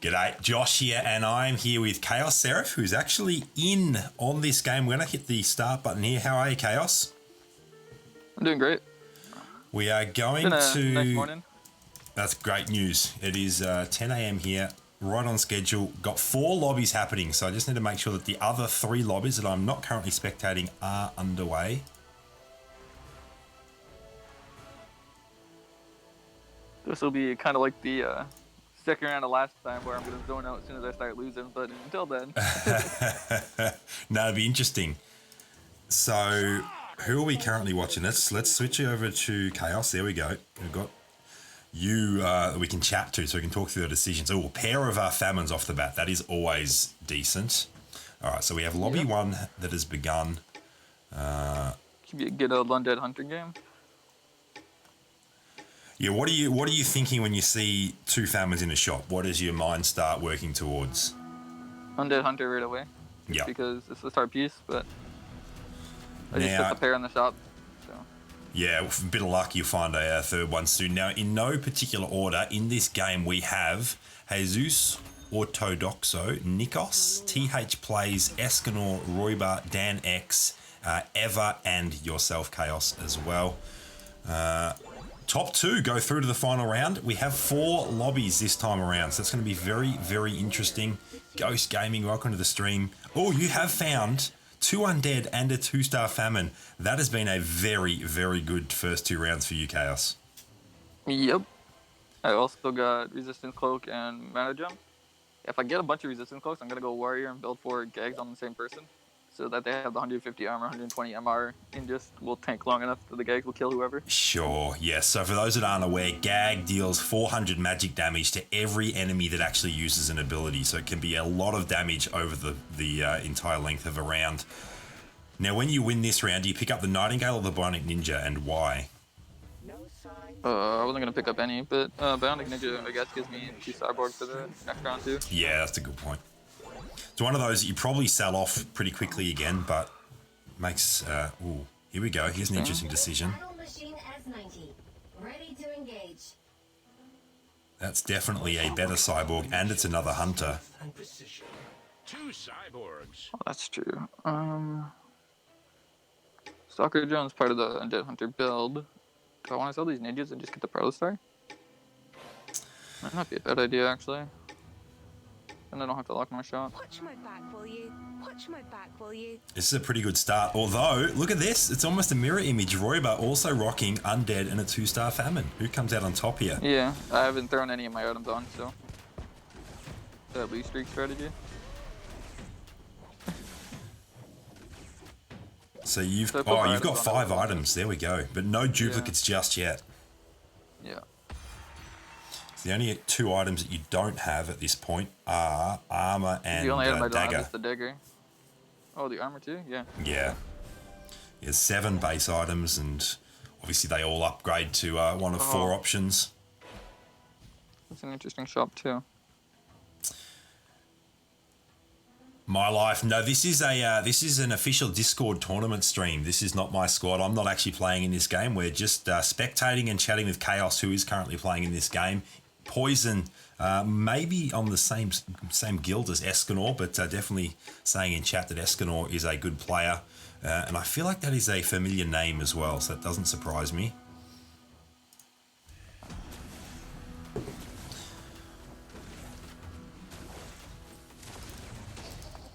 G'day, Josh here, and I'm here with Chaos Seraph, who's actually in on this game. We're going to hit the start button here. How are you, Chaos? I'm doing great. We are going Nice to... morning. That's great news. It is 10 a.m. here, right on schedule. Got 4 lobbies happening, so I just need to make sure that the other 3 lobbies that I'm not currently spectating are underway. This will be kind of like the second round of last time, where I'm going to zone out as soon as I start losing. But until then, no, it'll be interesting. So, who are we currently watching? Let's switch over to Chaos. There we go. We've got you we can chat to, so we can talk through the decisions. Oh, a pair of famines off the bat. That is always decent. All right, so we have lobby 1 that has begun. should be a good old Undead Hunter game. Yeah, what are you thinking when you see 2 famines in a shop? What does your mind start working towards? Undead Hunter right away. Yeah. Because it's the start piece, but I just put the pair in the shop. So. Yeah, with a bit of luck, you'll find a third one soon. Now, in no particular order, in this game we have Jesus, Orthodoxo, Nikos, TH Plays, Escanor, Roiba, Dan X, Eva, and yourself, Chaos, as well. Top 2 go through to the final round. We have 4 lobbies this time around, so it's going to be very, very interesting. Ghost Gaming, welcome to the stream. Oh, you have found 2 undead and a 2-star famine. That has been a very, very good first 2 rounds for you, Chaos. Yep. I also got Resistance Cloak and Mana Jump. If I get a bunch of Resistance Cloaks, I'm going to go Warrior and build 4 Gags on the same person, so that they have the 150 armor, 120 MR, and just will tank long enough that the Gags will kill whoever. Sure, yes. So for those that aren't aware, Gag deals 400 magic damage to every enemy that actually uses an ability, so it can be a lot of damage over the entire length of a round. Now, when you win this round, do you pick up the Nightingale or the Bionic Ninja, and why? I wasn't going to pick up any, but Bionic Ninja, I guess, gives me 2 Cyborg for the next round, too. Yeah, that's a good point. It's one of those that you probably sell off pretty quickly again, but makes... ooh, here we go. Here's an interesting decision. That's definitely a better cyborg, and it's another hunter. 2 cyborgs. Oh, that's true. Stalker Jones part of the Undead Hunter build. Do I want to sell these ninjas and just get the Protostar? Might not be a bad idea, actually. And I don't have to lock my shop. Watch my back, will you? Watch my back, will you? This is a pretty good start. Although, look at this. It's almost a mirror image. Roiba also rocking Undead and a 2-star famine. Who comes out on top here? Yeah, I haven't thrown any of my items on, so... That blue streak strategy. So you've got 5 items. There we go. But no duplicates just yet. Yeah. So the only 2 items that you don't have at this point are armor and the only item I don't dagger. have is the dagger. Oh, the armor too? Yeah. Yeah. There's 7 base items, and obviously they all upgrade to one of 4 options. That's an interesting shop too. My life. No, this is an official Discord tournament stream. This is not my squad. I'm not actually playing in this game. We're just spectating and chatting with Chaos, who is currently playing in this game. Poison, maybe on the same guild as Escanor, but definitely saying in chat that Escanor is a good player. And I feel like that is a familiar name as well, so that doesn't surprise me.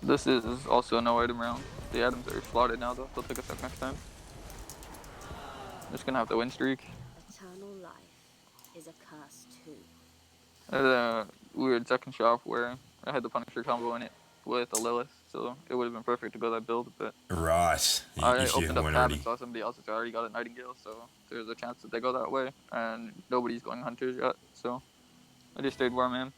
This is also a no item round. The items are slotted now though. They'll take us up next time. Just gonna have the win streak. Eternal life is a curse too. I had a weird second shop where I had the Punisher combo in it with a Lilith, so it would have been perfect to go that build, but... Right. I opened up tab and saw somebody else that's already got a Nightingale, so there's a chance that they go that way, and nobody's going Hunters yet, so I just stayed where I'm in.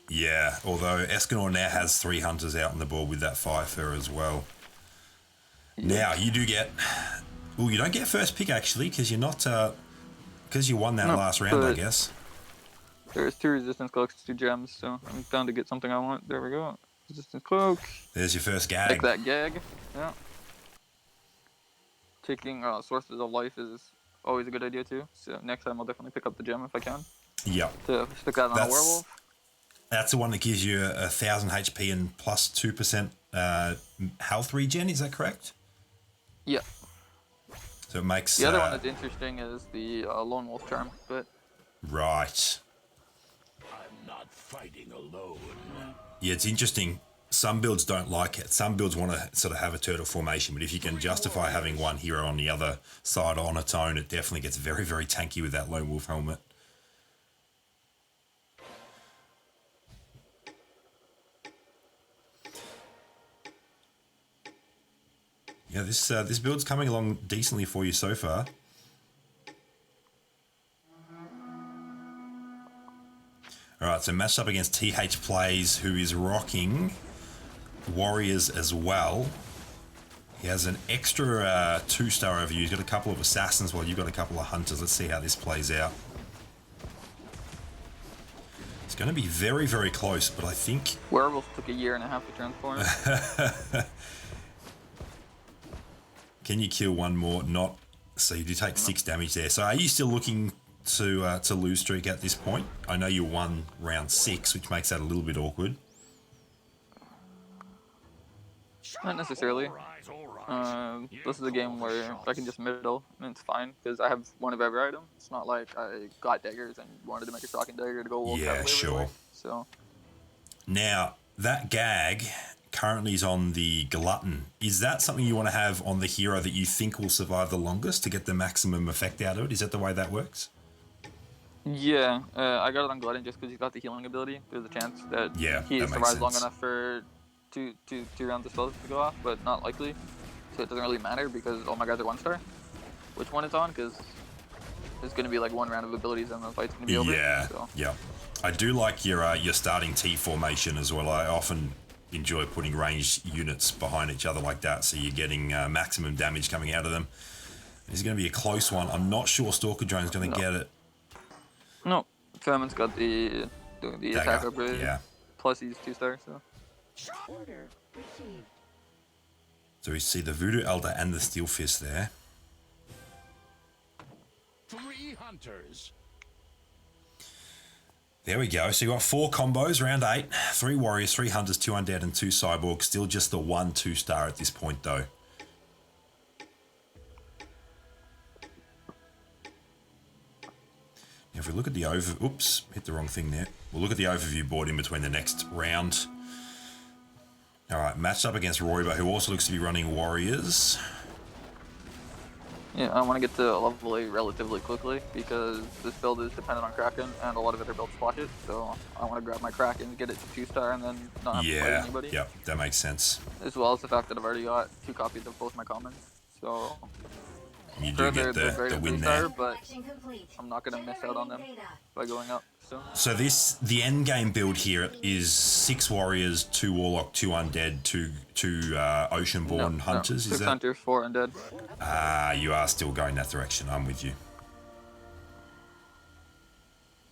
Yeah, although Escanor now has 3 hunters out on the board with that Firefur as well. Yeah. Now, you do get... Well, you don't get first pick, actually, because you're not... Because you won that last round, I guess. There's 2 Resistance Cloaks, 2 gems, so I'm bound to get something I want. There we go. Resistance Cloak. There's your first gag. Take that gag. Yeah. Taking Sources of Life is always a good idea, too. So next time I'll definitely pick up the gem if I can. Yep. To stick that on a werewolf. That's the one that gives you 1,000 HP and plus 2% health regen, is that correct? Yeah. So it makes... The other one that's interesting is the Lone Wolf Charm, but... Right. I'm not fighting alone. Yeah, it's interesting. Some builds don't like it. Some builds want to sort of have a turtle formation, but if you can justify having one hero on the other side on its own, it definitely gets very, very tanky with that Lone Wolf helmet. Yeah, this build's coming along decently for you so far. All right, so matched up against TH Plays, who is rocking Warriors as well. He has an extra 2-star over you. He's got a couple of Assassins while you've got a couple of Hunters. Let's see how this plays out. It's going to be very, very close, but I think... Werewolf took a year and a half to transform. Can you kill one more? Not. So you do take 6 damage there. So are you still looking to lose streak at this point? I know you won round 6, which makes that a little bit awkward. Not necessarily. This is a game where I can just middle, and it's fine, because I have one of every item. It's not like I got daggers and wanted to make a shocking dagger to go wolf. Yeah, sure. So now, that gag currently is on the Glutton. Is that something you want to have on the hero that you think will survive the longest to get the maximum effect out of it? Is that the way that works? yeah, I got it on Glutton just because he's got the healing ability. There's a chance that he survives long enough for two rounds of spells to go off, but not likely. So it doesn't really matter because all my guys are 1-star. Which one it's on, because there's going to be like one round of abilities and the fight's going to be over. Yeah, so. yeah. I do like your starting T formation as well. I often enjoy putting ranged units behind each other like that, so you're getting maximum damage coming out of them. It's going to be a close one. I'm not sure Stalker Drone's going to get it. No, Fairman's got the attack upgrade. Yeah. Plus he's 2-star, so. So we see the Voodoo Elder and the Steel Fist there. 3 hunters. There we go. So you got 4 combos, round 8. 3 warriors, 3 hunters, 2 undead, and 2 cyborgs. Still just the 1 2-star at this point, though. Now, if we look at the oops, hit the wrong thing there. We'll look at the overview board in between the next round. All right, matched up against Royba, who also looks to be running warriors. Yeah, I want to get to level 8 relatively quickly because this build is dependent on Kraken and a lot of other builds squash it. So I want to grab my Kraken, get it to 2-star, and then not have to fight anybody. Yeah, that makes sense. As well as the fact that I've already got 2 copies of both my commons. So you do get the win there. But I'm not going to miss out on them by going up. So the end game build here is 6 warriors, 2 warlock, 2 undead, 2 oceanborn hunters. 6 is that? hunters, 4 undead. You are still going that direction. I'm with you.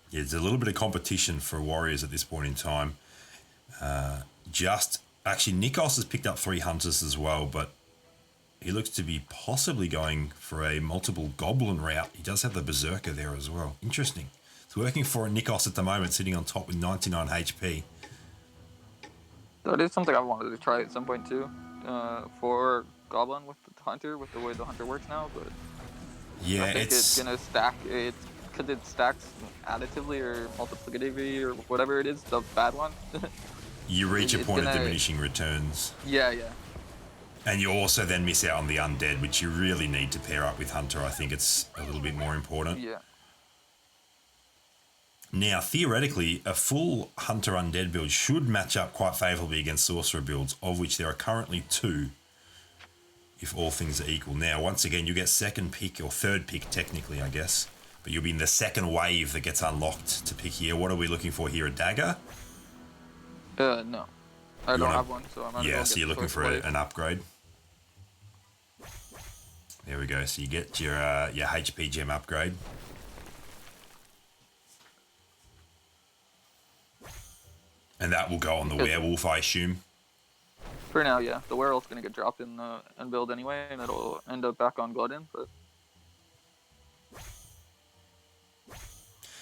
Yeah, there's a little bit of competition for warriors at this point in time. Actually, Nikos has picked up 3 hunters as well, but he looks to be possibly going for a multiple goblin route. He does have the berserker there as well. Interesting. It's working for Nikos at the moment, sitting on top with 99 HP. That is something I wanted to try at some point too, for Goblin with the Hunter, with the way the Hunter works now. But yeah, I think it's gonna stack. Because it stacks additively or multiplicatively or whatever it is, the bad one. You reach a point of diminishing returns. Yeah. And you also then miss out on the undead, which you really need to pair up with Hunter. I think it's a little bit more important. Yeah. Now, theoretically, a full Hunter Undead build should match up quite favourably against Sorcerer builds, of which there are currently 2, if all things are equal. Now, once again, you get second pick, or third pick, technically, I guess. But you'll be in the second wave that gets unlocked to pick here. What are we looking for here, a dagger? No. I don't have one, so I'm not. Yeah, so you're looking for an upgrade. There we go. So you get your HP gem upgrade. And that will go on the werewolf, I assume. For now, yeah. The werewolf's gonna get dropped in the build anyway, and it'll end up back on Glutton. But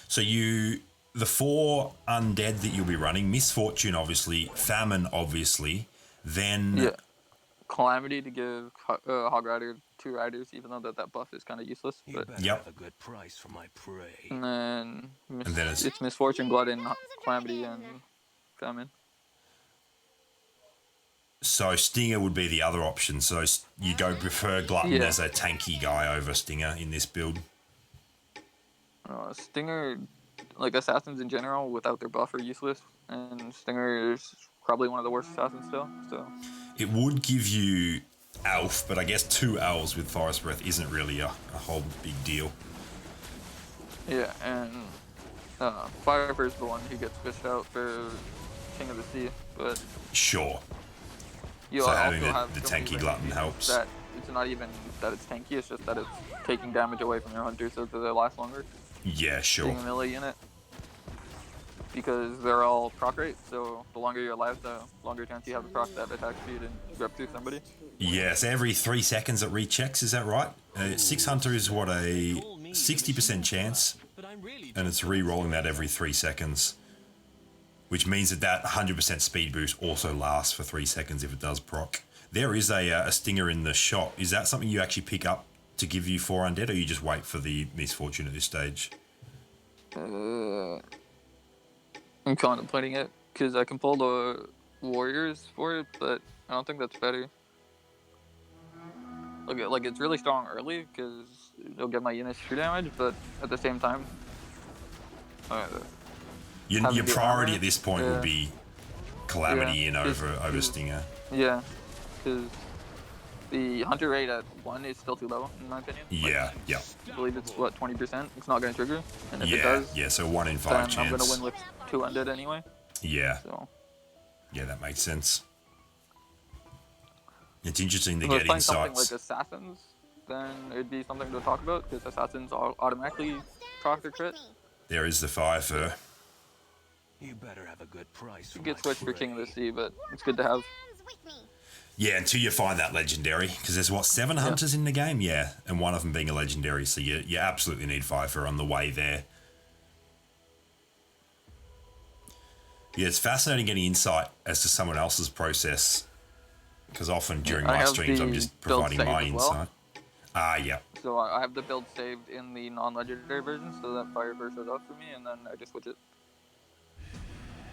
so you the 4 undead that you'll be running, Misfortune, obviously, Famine, obviously, then... Yeah. Calamity to give Hog Rider 2 riders, even though that buff is kind of useless. You But better have a good price for my prey. and then, then it's Misfortune, Glutton, Calamity, and Famine. So Stinger would be the other option. So you go prefer Glutton Yeah. as a tanky guy over Stinger in this build. Stinger, like assassins in general, without their buff are useless, and Stinger is probably one of the worst assassins still. So It would give you Elf, but I guess 2 Elves with Forest Breath isn't really a whole big deal. yeah, and Firefur is the one who gets fished out for King of the Sea, but Sure. you So also having have the so many tanky ranged Glutton units helps. That it's not even that it's tanky; it's just that it's taking damage away from your hunters so that they last longer. Yeah, sure. Being a melee unit, because they're all proc rate, so the longer you're alive, the longer chance you have to proc that attack speed and rep through somebody. Yes, every 3 seconds it rechecks, is that right? 6 Hunter is what, a 60% chance, and it's re-rolling that every 3 seconds, which means that 100% speed boost also lasts for 3 seconds if it does proc. There is a Stinger in the shop. Is that something you actually pick up to give you 4 undead, or you just wait for the Misfortune at this stage? I'm contemplating it, because I can pull the warriors for it, but I don't think that's better. Like it's really strong early, because it'll get my units true damage, but at the same time... Your having the priority armor, at this point would be Calamity yeah, in over Stinger. Yeah, because the hunter rate at 1 is still too low, in my opinion. Yeah, yeah. I believe it's, 20%? It's not going to trigger, and if it Yeah, does, yeah, so 1 in 5 then chance. I'm going to win with 2 undead anyway, Yeah, so... yeah, that makes sense. It's interesting to If I was get playing something insights. like Assassins, then it'd be something to talk about, because Assassins automatically proc their crit. There is the Firefur. You better have a good price for You get my switched for King of the prey. Sea, but it's good to have. Yeah, until you find that legendary, because there's 7 hunters in the game, yeah, and one of them being a legendary, so you absolutely need Firefur on the way there. Yeah, it's fascinating getting insight as to someone else's process, because often during I my have streams I'm the just build providing saved my as well. insight. Ah, yeah. So I have the build saved in the non-legendary version, so that Firefur shows up for me, and then I just switch it.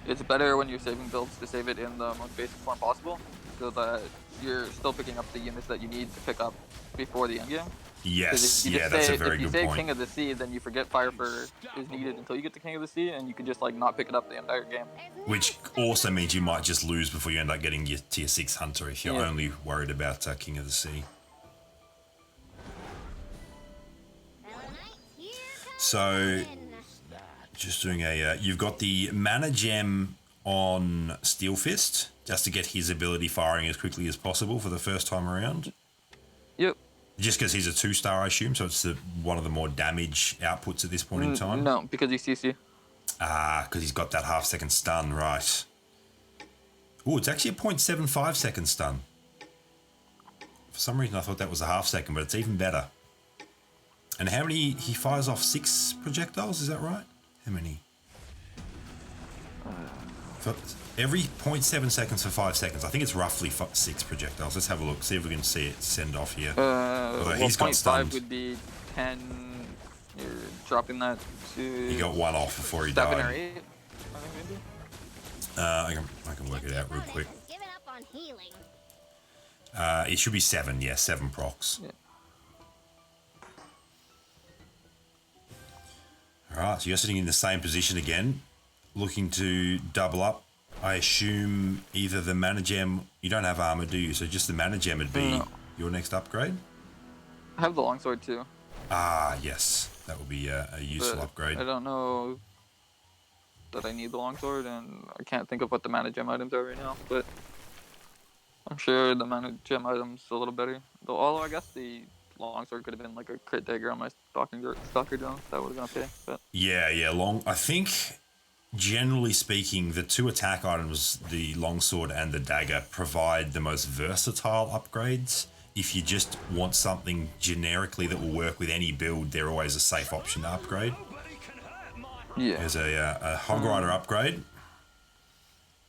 It's better when you're saving builds to save it in the most basic form possible, so that you're still picking up the units that you need to pick up before the endgame. Yes, yeah, that's a very If you good say point. King of the Sea, then you forget Firefur is needed until you get to King of the Sea, and you can just like not pick it up the entire game. Which also means you might just lose before you end up getting your tier 6 hunter if you're only worried about King of the Sea. So, just doing you've got the mana gem on Steel Fist, just to get his ability firing as quickly as possible for the first time around. Yep. Just because he's a 2-star, I assume, so it's one of the more damage outputs at this point in time. No, because he's CC. Ah, because he's got that half-second stun, right. Oh, it's actually a 0.75 second stun. For some reason, I thought that was a half-second, but it's even better. And how many? He fires off 6 projectiles, is that right? How many? For every 0.7 seconds for 5 seconds. I think it's roughly 6 projectiles. Let's have a look, see if we can see it send off here. Well, he's got 0.5 stunned. would be 10. You're dropping that to. He got 1 off before he 7 died. or 8. I think maybe. I can work it out real quick. It should be 7, yeah, 7 procs. Yeah. Alright, so you're sitting in the same position again, looking to double up. I assume either the mana gem, you don't have armor, do you? So just the mana gem would be your next upgrade? I have the longsword too. Ah, yes. That would be a useful But upgrade. I don't know that I need the longsword, and I can't think of what the mana gem items are right now, but I'm sure the mana gem items a little better. Though, although I guess the longsword could have been like a crit dagger on my stalker drone. That would have been okay. But Yeah, I think, generally speaking, the 2 attack items, the longsword and the dagger, provide the most versatile upgrades. If you just want something generically that will work with any build, they're always a safe option to upgrade. Yeah. There's a Hog Rider upgrade.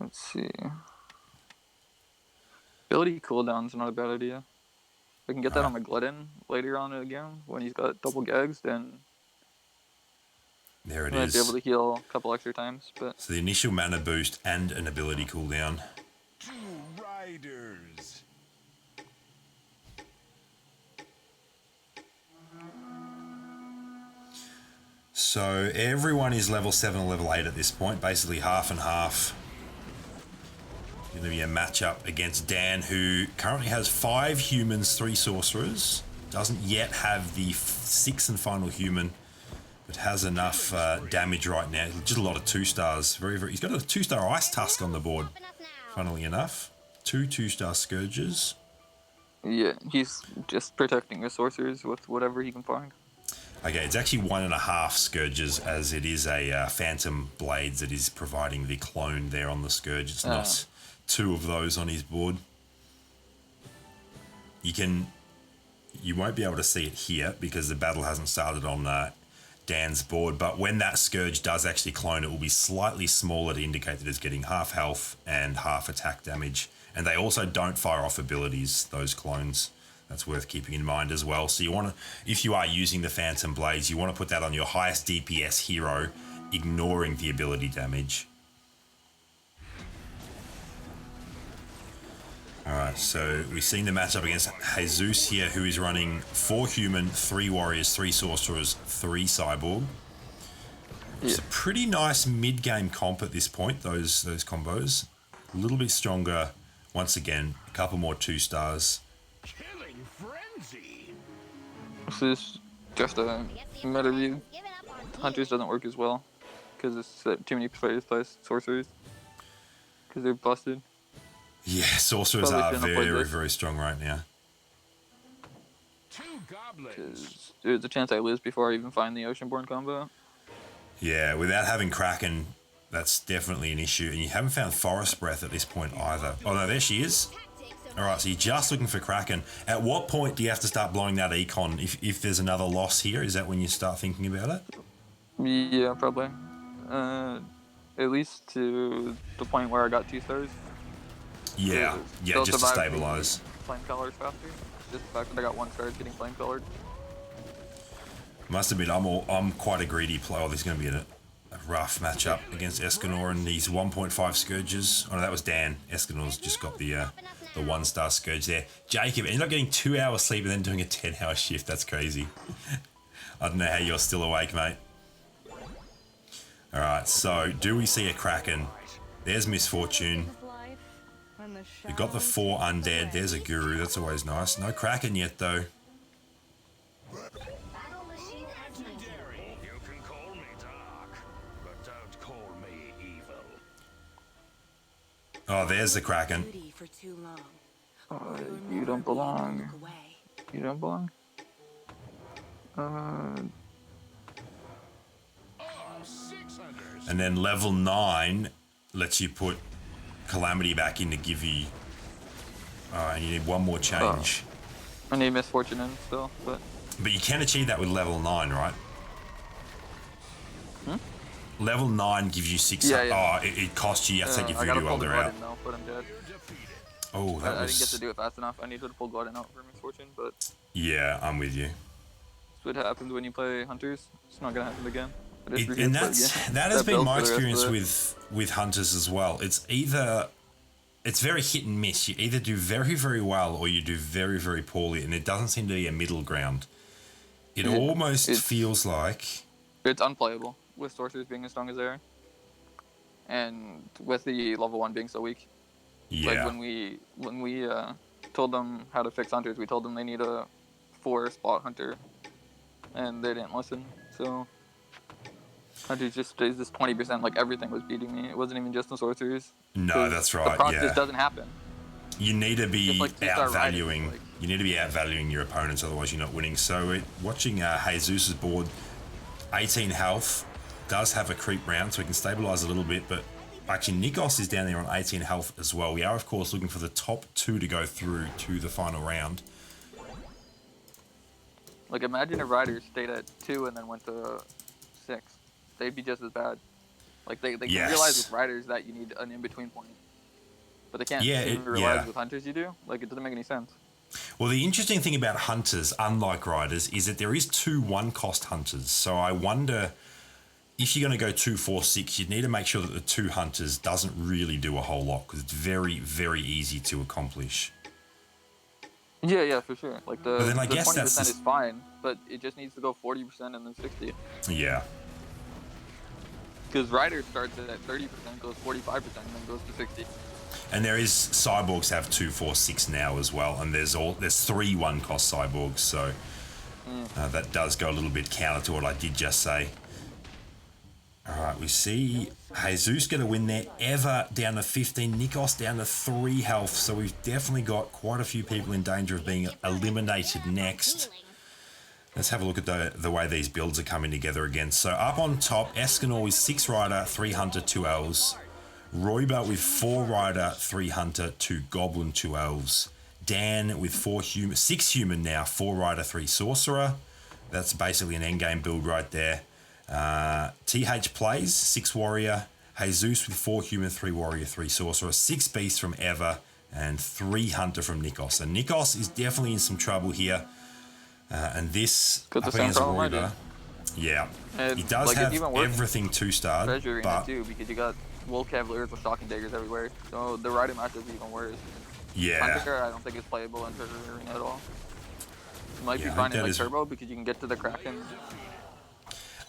Let's see. Ability cooldown's not a bad idea. If I can get that on the Glidden later on again when he's got double gags, then There it I might be able is. to heal a couple extra times. But So the initial mana boost and an ability cooldown. 2 riders. So everyone is level 7 or level 8 at this point, basically half and half. Going to be a matchup against Dan, who currently has 5 humans, 3 sorcerers. Doesn't yet have the 6th and final human, but has enough damage right now. Just a lot of 2-stars. He's got a 2-star Ice Tusk on the board, funnily enough. 2 2-star Scourges. yeah, he's just protecting his sorcerers with whatever he can find. Okay, it's actually 1.5 Scourges, as it is a Phantom Blades that is providing the clone there on the Scourge. It's not 2 of those on his board. You won't be able to see it here because the battle hasn't started on Dan's board, but when that Scourge does actually clone, it will be slightly smaller to indicate that it's getting half health and half attack damage. And they also don't fire off abilities, those clones. That's worth keeping in mind as well. So you want to, if you are using the Phantom Blades, you want to put that on your highest DPS hero, ignoring the ability damage. Alright, so we've seen the matchup against Jesus here, who is running 4 human, 3 warriors, 3 sorcerers, 3 cyborg. It's a pretty nice mid-game comp at this point, those combos. A little bit stronger, once again, a couple more 2-stars. Killing frenzy. This is just a meta view. Hunters doesn't work as well because it's too many players play sorcerers because they're busted. Yeah, sorcerers Probably are shouldn't have played very, this. very strong right now. 2 goblins. 'Cause there's a chance I lose before I even find the Oceanborn combo. Yeah, without having Kraken, that's definitely an issue. And you haven't found Forest Breath at this point either. Oh no, there she is. Alright, so you're just looking for Kraken. At what point do you have to start blowing that econ? If there's another loss here, is that when you start thinking about it? Yeah, probably. At least to the point where I got 2 stars. Yeah, Still just to survived stabilize. the Flame colors faster. Just the fact that I got 1 star is getting flame colored. Must admit, I'm quite a greedy player. Oh, this is going to be a rough matchup against Escanor and these 1.5 Scourges. Oh no, that was Dan. Escanor's just got the 1-star Scourge there. Jacob ended up getting 2 hours sleep and then doing a 10-hour shift. That's crazy. I don't know how you're still awake, mate. Alright, so do we see a Kraken? There's Misfortune. We got the 4 undead. There's a Gurru. That's always nice. No Kraken yet, though. You can call me dark, but don't call me evil. Oh, there's the Kraken. For too long. You don't belong. You don't belong? And then level 9 lets you put Calamity back in to give you... and you need 1 more change. I need Misfortune in still, but... But you can achieve that with level 9, right? Level 9 gives you 6... Yeah. Oh, it costs you. You have to take your I gotta voodoo pull the elder out. Glidden now, but I'm dead. Oh, that I was... didn't get to do it fast enough. I needed to pull Glidden out for Misfortune, but... Yeah, I'm with you. That's what happens when you play Hunters. It's not gonna happen again. And that has been my experience with Hunters as well. It's very hit and miss. You either do very, very well or you do very, very poorly, and it doesn't seem to be a middle ground. It almost feels like... It's unplayable with sorcerers being as strong as they are. And with the level 1 being so weak. Yeah. Like when we told them how to fix Hunters, we told them they need a 4-spot Hunter. And they didn't listen, so... Hunters just stays this 20%, like everything was beating me. It wasn't even just the sorcerers. No, that's right, the proc just doesn't happen. You need to be Like outvaluing. Riders, You need to be outvaluing your opponents, otherwise you're not winning. So watching Jesus' board, 18 health, does have a creep round, so he can stabilize a little bit. But actually, Nikos is down there on 18 health as well. We are, of course, looking for the top 2 to go through to the final round. Like imagine if Riders stayed at 2 and then went to 6. they'd be just as bad. Like they can Yes. realize with riders that you need an in between point, but they can't Yeah, seem it- to realize yeah. with hunters you do. Like it doesn't make any sense. Well, the interesting thing about hunters, unlike riders, is that there is 2 1-cost hunters. So I wonder if you're going to go 2, 4, 6, you'd need to make sure that the 2 hunters doesn't really do a whole lot because it's very, very easy to accomplish. Yeah, for sure. Like But then I the guess 20% that's is fine, but it just needs to go 40% and then 60. Yeah. Because rider starts at 30%, goes 45%, and then goes to 60. And there is cyborgs have 2, 4, 6 now as well, and there's 3 1-cost cyborgs, so that does go a little bit counter to what I did just say. All right, we see Jesus going to win there. Eva down to 15, Nikos down to 3 health, so we've definitely got quite a few people in danger of being eliminated next. Let's have a look at the way these builds are coming together again. So up on top, Escanor with 6 rider, 3 hunter, 2 elves. Roiba with 4 rider, 3 hunter, 2 goblin, 2 elves. Dan with 6 human now, 4 rider, 3 sorcerer. That's basically an endgame build right there. TH plays 6 warrior. Jesus with 4 human, 3 warrior, 3 sorcerer. 6 beast from Eva and 3 hunter from Nikos. And Nikos is definitely in some trouble here. And this Got the up same against problem I Roiba, did. yeah, And, he does like, it's have even worse everything 2-starred, Treasure in but it too, because you got Wolf Cavaliers with shocking daggers everywhere. So the rider matchup is even worse. yeah, Hunter, I don't think it's playable in Treasure Arena at all. You might Yeah, be I fine think in that like is- Turbo because you can get to the Kraken.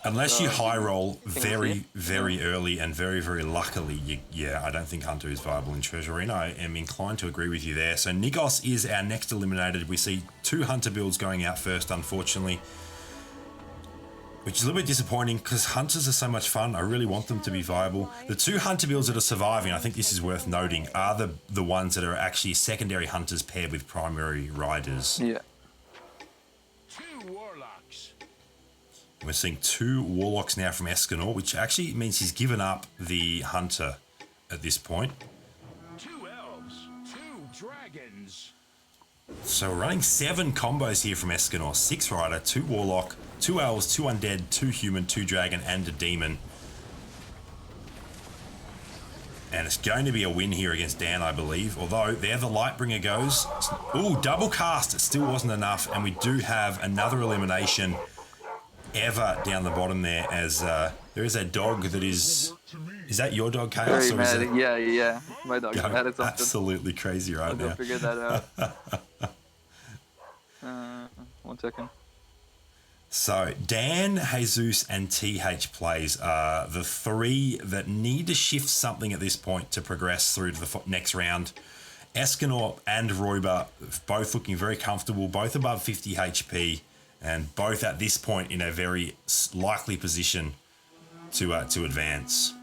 unless you high roll Single very, C? very early and very, very luckily, I don't think Hunter is viable in Treasure Arena. I am inclined to agree with you there. So Nikos is our next eliminated. We see 2 Hunter builds going out first, unfortunately, which is a little bit disappointing because Hunters are so much fun. I really want them to be viable. The 2 Hunter builds that are surviving, I think this is worth noting, are the ones that are actually secondary Hunters paired with primary Riders. Yeah. 2 warlocks. We're seeing 2 Warlocks now from Escanor, which actually means he's given up the Hunter at this point. 2 elves. 2 dragons. So we're running 7 combos here from Escanor. 6 Rider, 2 Warlock, 2 Elves, 2 Undead, 2 Human, 2 Dragon, and a Demon. And it's going to be a win here against Dan, I believe. Although, there the Lightbringer goes. Ooh, double cast. It still wasn't enough. And we do have another elimination. Eva down the bottom there, as there is a dog that is that your dog, Chaos? Very Or is mad. it Yeah. My dog's going mad at something. absolutely crazy right I'll go now? figure that out. 1 second. So Dan, Jesus, and TH plays are the 3 that need to shift something at this point to progress through to the next round. Escanor and Roiba both looking very comfortable, both above 50 HP, and both at this point in a very likely position to advance.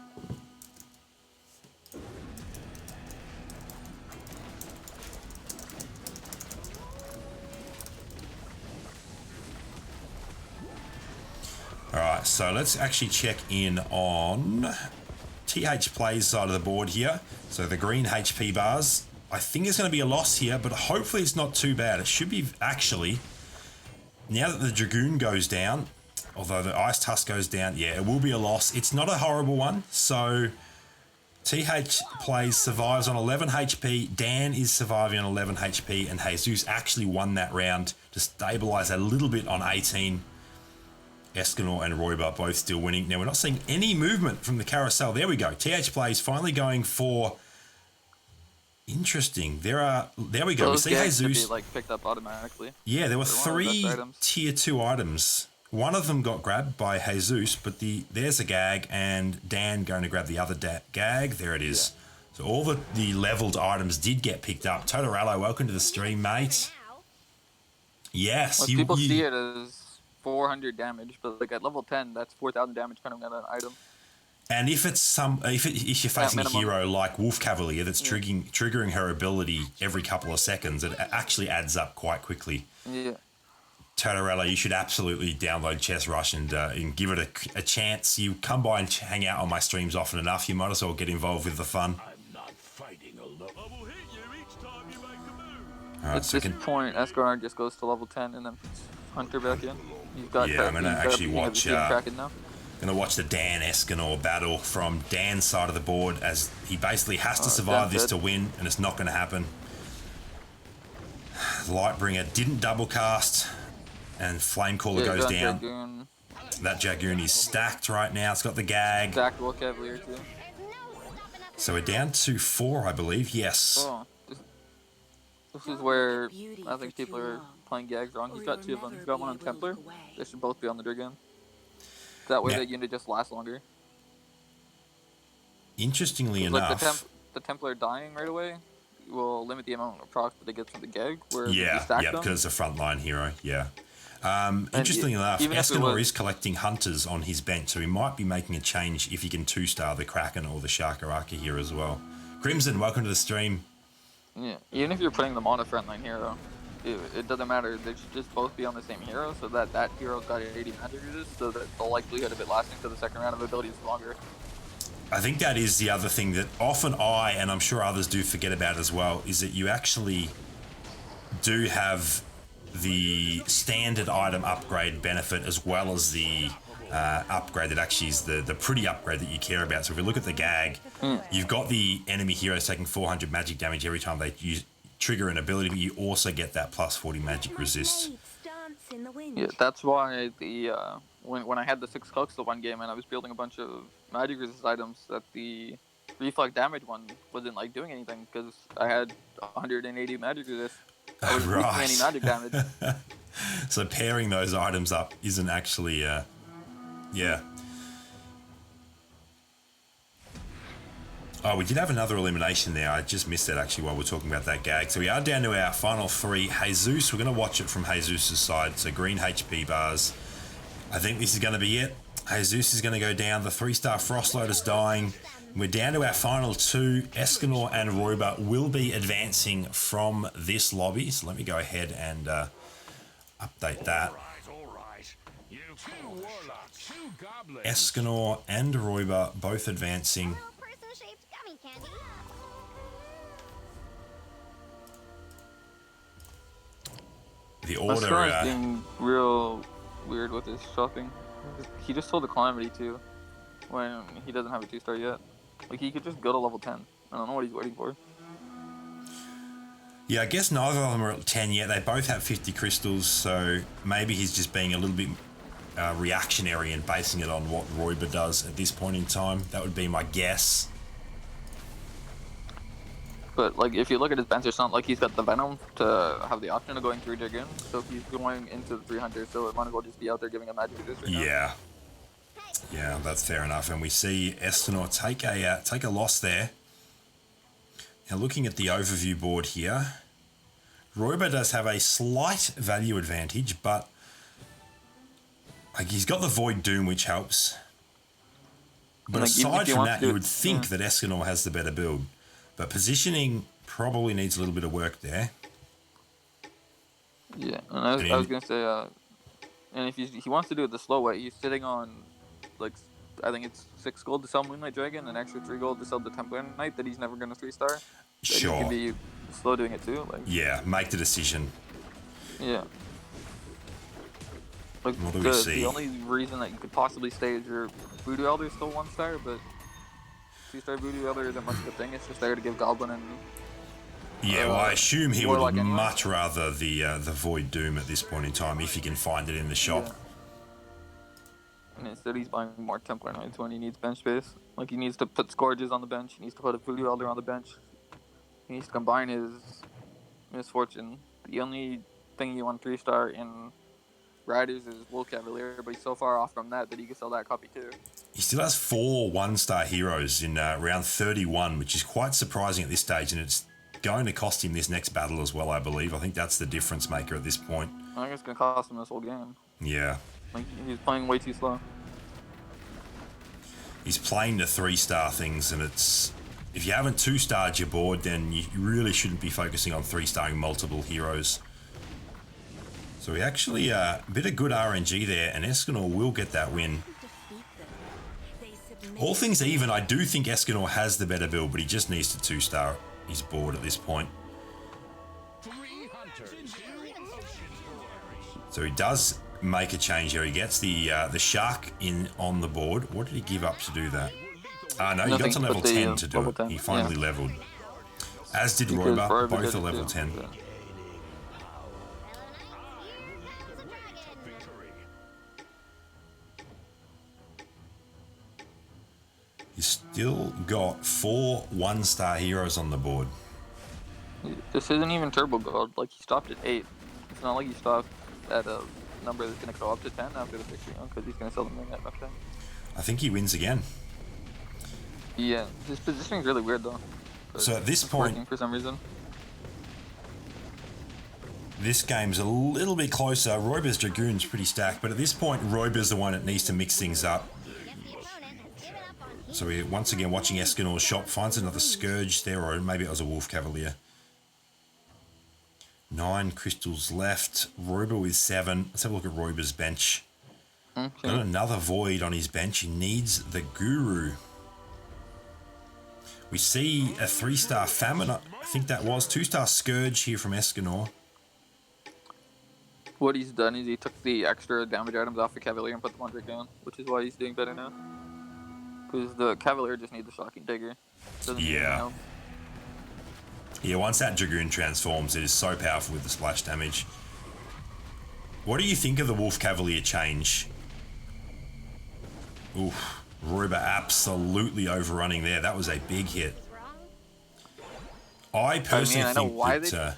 All right, so let's actually check in on TH Plays side of the board here. So the green HP bars, I think it's going to be a loss here, but hopefully it's not too bad. It should be actually, now that the Dragoon goes down, although the Ice Tusk goes down, yeah, it will be a loss. It's not a horrible one. So TH Plays survives on 11 HP. Dan is surviving on 11 HP, and Jesus actually won that round to stabilize a little bit on 18. Escanor and Roiba both still winning. Now, we're not seeing any movement from the carousel. There we go. TH Plays finally going for... Interesting. There we go. Those We see gags could Jesus. be like picked up automatically. Yeah, there were They're one of the 3 best items. tier 2 items. One of them got grabbed by Jesus, but there's a gag, and Dan going to grab the other gag. There it is. Yeah. So all the leveled items did get picked up. Totorello, welcome to the stream, mate. Yes. Well, people see it as 400 damage, but like at level 10, that's 4,000 damage coming out of an item. And if it's if you're facing a hero like Wolf Cavalier that's triggering her ability every couple of seconds, it actually adds up quite quickly. Yeah. Totorello, you should absolutely download Chess Rush and give it a chance. You come by and hang out on my streams often enough, you might as well get involved with the fun. I'm not fighting alone. I will hit you each time you make a move. All right, At this point, Escanor just goes to level 10 and then puts Hunter back in. You've got Yeah, I'm gonna actually watch, Kraken now. Gonna watch the Dan Escanor battle from Dan's side of the board as he basically has to survive this to win, and it's not going to happen. Lightbringer didn't double cast, and Flamecaller goes down. Dragoon. That Dragoon is stacked right now. It's got the gag. Stacked Wolf Cavalier too. So we're down to 4, I believe. Yes. Oh, this is where I think people are playing gags wrong. He's got 2 of them. He's got one on Templar. They should both be on the Dragoon. That way the unit just lasts longer. Interestingly like enough, the Templar dying right away will limit the amount of procs that they get from the gag. Where because it's a frontline hero. Yeah. Interestingly enough, Escanor is collecting hunters on his bench, so he might be making a change if he can 2-star the Kraken or the Shakaraka here as well. Crimson, welcome to the stream. Yeah, even if you're putting them on a frontline hero, it doesn't matter. They should just both be on the same hero, so that hero's got 80 magic resist, so that the likelihood of it lasting to the second round of ability is longer. I think that is the other thing that often I, and I'm sure others do forget about as well, is that you actually do have the standard item upgrade benefit as well as the upgrade that actually is the pretty upgrade that you care about. So if we look at the gag, you've got the enemy heroes taking 400 magic damage every time they trigger an ability, but you also get that plus 40 magic resist. Yeah, that's why the when I had the 6 cloaks the one game and I was building a bunch of magic resist items, that the reflect damage one wasn't like doing anything because I had 180 magic resist. I was right. any magic damage. So pairing those items up isn't actually, yeah. Oh, we did have another elimination there. I just missed that actually while we're talking about that gag. So we are down to our final 3. Jesus, we're going to watch it from Jesus' side. So green HP bars. I think this is going to be it. Jesus is going to go down. The 3-star Frost Lotus dying. We're down to our final 2. Escanor and Roiba will be advancing from this lobby. So let me go ahead and update that. Escanor and Roiba both advancing. The order. Escanor's being real weird with his shopping. He just sold the Calamity too, when he doesn't have a 2-star yet. Like, he could just go to level 10. I don't know what he's waiting for. Yeah, I guess neither of them are at 10 yet. They both have 50 crystals, so maybe he's just being a little bit reactionary and basing it on what Roiba does at this point in time. That would be my guess. But, like, if you look at his bench, it's not like he's got the Venom to have the option of going through Dragoon. So he's going into the 300, so it might as well just be out there giving a magic resist right now. Yeah, that's fair enough. And we see Escanor take a loss there. Now, looking at the overview board here, Roiba does have a slight value advantage, but like, he's got the Void Doom, which helps. But like, aside from that, you would think that Escanor has the better build. But positioning probably needs a little bit of work there. Yeah, and I was going to say, and if he wants to do it the slow way, he's sitting on, like, I think it's 6 gold to sell Moonlight Dragon and extra 3 gold to sell the Templar Knight that he's never going to 3-star. Sure. He can be slow doing it too. Like, yeah, make the decision. Yeah. Like, what do we see? The only reason that you could possibly stay is your Voodoo Elder is still 1-star, but 2-star Voodoo Elder isn't much of a thing. It's just there to give Goblin and... Yeah, well, I assume he would anyway. much rather the Void Doom at this point in time, if he can find it in the shop. Yeah. And instead he's buying more Templar Knights when he needs bench space. Like, he needs to put Scourges on the bench, he needs to put a Voodoo Elder on the bench. He needs to combine his Misfortune. The only thing you want 3-star in Riders is Wolf Cavalier, but he's so far off from that he can sell that copy too. He still has 4 1-star heroes in round 31, which is quite surprising at this stage, and it's going to cost him this next battle as well, I believe. I think that's the difference maker at this point. I think it's going to cost him this whole game. Yeah. Like, he's playing way too slow. He's playing the 3-star things, and it's... If you haven't 2-starred your board, then you really shouldn't be focusing on 3-starring multiple heroes. So we actually, a bit of good RNG there, and Escanor will get that win. All things even, I do think Escanor has the better build, but he just needs to 2-star his board at this point. So he does make a change here. He gets the shark in on the board. What did he give up to do that? No, he got to level 10 to do it. 10. He finally leveled. As did Because Roba, Roba both did are it level too, 10. so. He's still got 4 1-star heroes on the board. This isn't even turbo gold. Like, he stopped at 8. It's not like he stopped at a number that's going to go up to 10 after the 60, because he's going to sell them in that much time. I think he wins again. Yeah, his positioning's really weird though. So at this point, for some reason, this game's a little bit closer. Roba's Dragoon's pretty stacked, but at this point, Roba's the one that needs to mix things up. So we're once again watching Escanor's shop, finds another Scourge there, or maybe it was a Wolf Cavalier. 9 crystals left. Roba with 7. Let's have a look at Roba's bench. okay. Got another Void on his bench. He needs the Gurru. We see a 3-star Famine. I think that was 2-star Scourge here from Escanor. What he's done is he took the extra damage items off the Cavalier and put them on Dragoon, which is why he's doing better now. Because the Cavalier just needs the Shocking Dagger. Yeah. Yeah, once that Dragoon transforms, it is so powerful with the splash damage. What do you think of the Wolf Cavalier change? Oof. Roba absolutely overrunning there. That was a big hit. I personally I know think why that...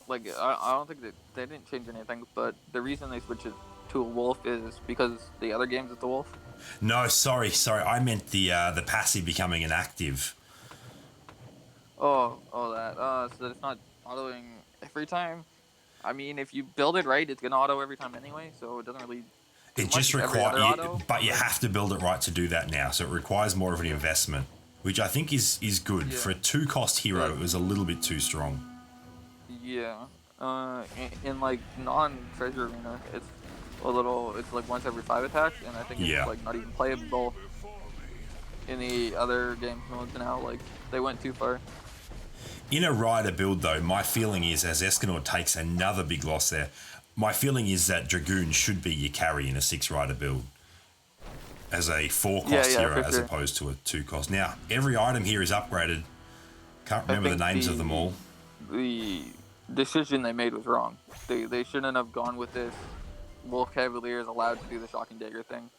I don't think that they didn't change anything, but the reason they switched it to a Wolf is because the other games it's the Wolf. No, sorry. I meant the passive becoming an active. Oh, that. So that it's not autoing every time. I mean, if you build it right, it's gonna auto every time anyway, so it doesn't really. It just requires, but you have to build it right to do that now. So it requires more of an investment, which I think is good for a 2-cost hero. It was a little bit too strong. Yeah. In like non-treasure arena, it's a little. It's like once every 5 attacks, and I think it's like not even playable in the other game modes now. Like they went too far. In a rider build, though, my feeling is as Escanor takes another big loss there. My feeling is that Dragoon should be your carry in a 6-rider build as a 4-cost hero as opposed to a 2-cost. Now, every item here is upgraded. Can't remember the names of them all. The decision they made was wrong. They shouldn't have gone with this. Wolf Cavalier is allowed to do the Shocking Dagger thing.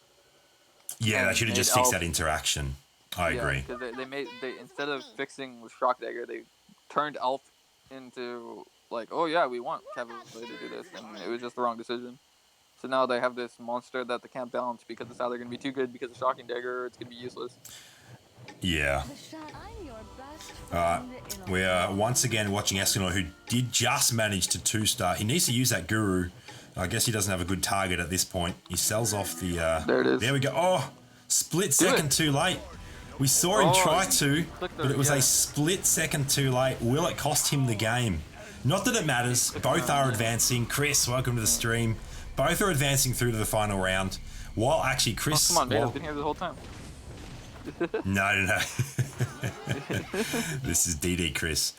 Yeah, they should have just fixed that interaction. I agree. Because they instead of fixing the Shock Dagger, they turned Elf into like, oh yeah, we want Cavalier to do this, and it was just the wrong decision. So now they have this monster that they can't balance because it's either going to be too good because of Shocking Dagger or it's going to be useless. Yeah. We are once again watching Escanor, who did just manage to 2-star. He needs to use that Gurru. I guess he doesn't have a good target at this point. He sells off the... there it is. There we go. Oh, split second too late. We saw him try to, but it was a split second too late. Will it cost him the game? Not that it matters. Both are advancing. Chris, welcome to the stream. Both are advancing through to the final round. While actually Chris... come on, man. I've been here the whole time. No. This is DD Chris.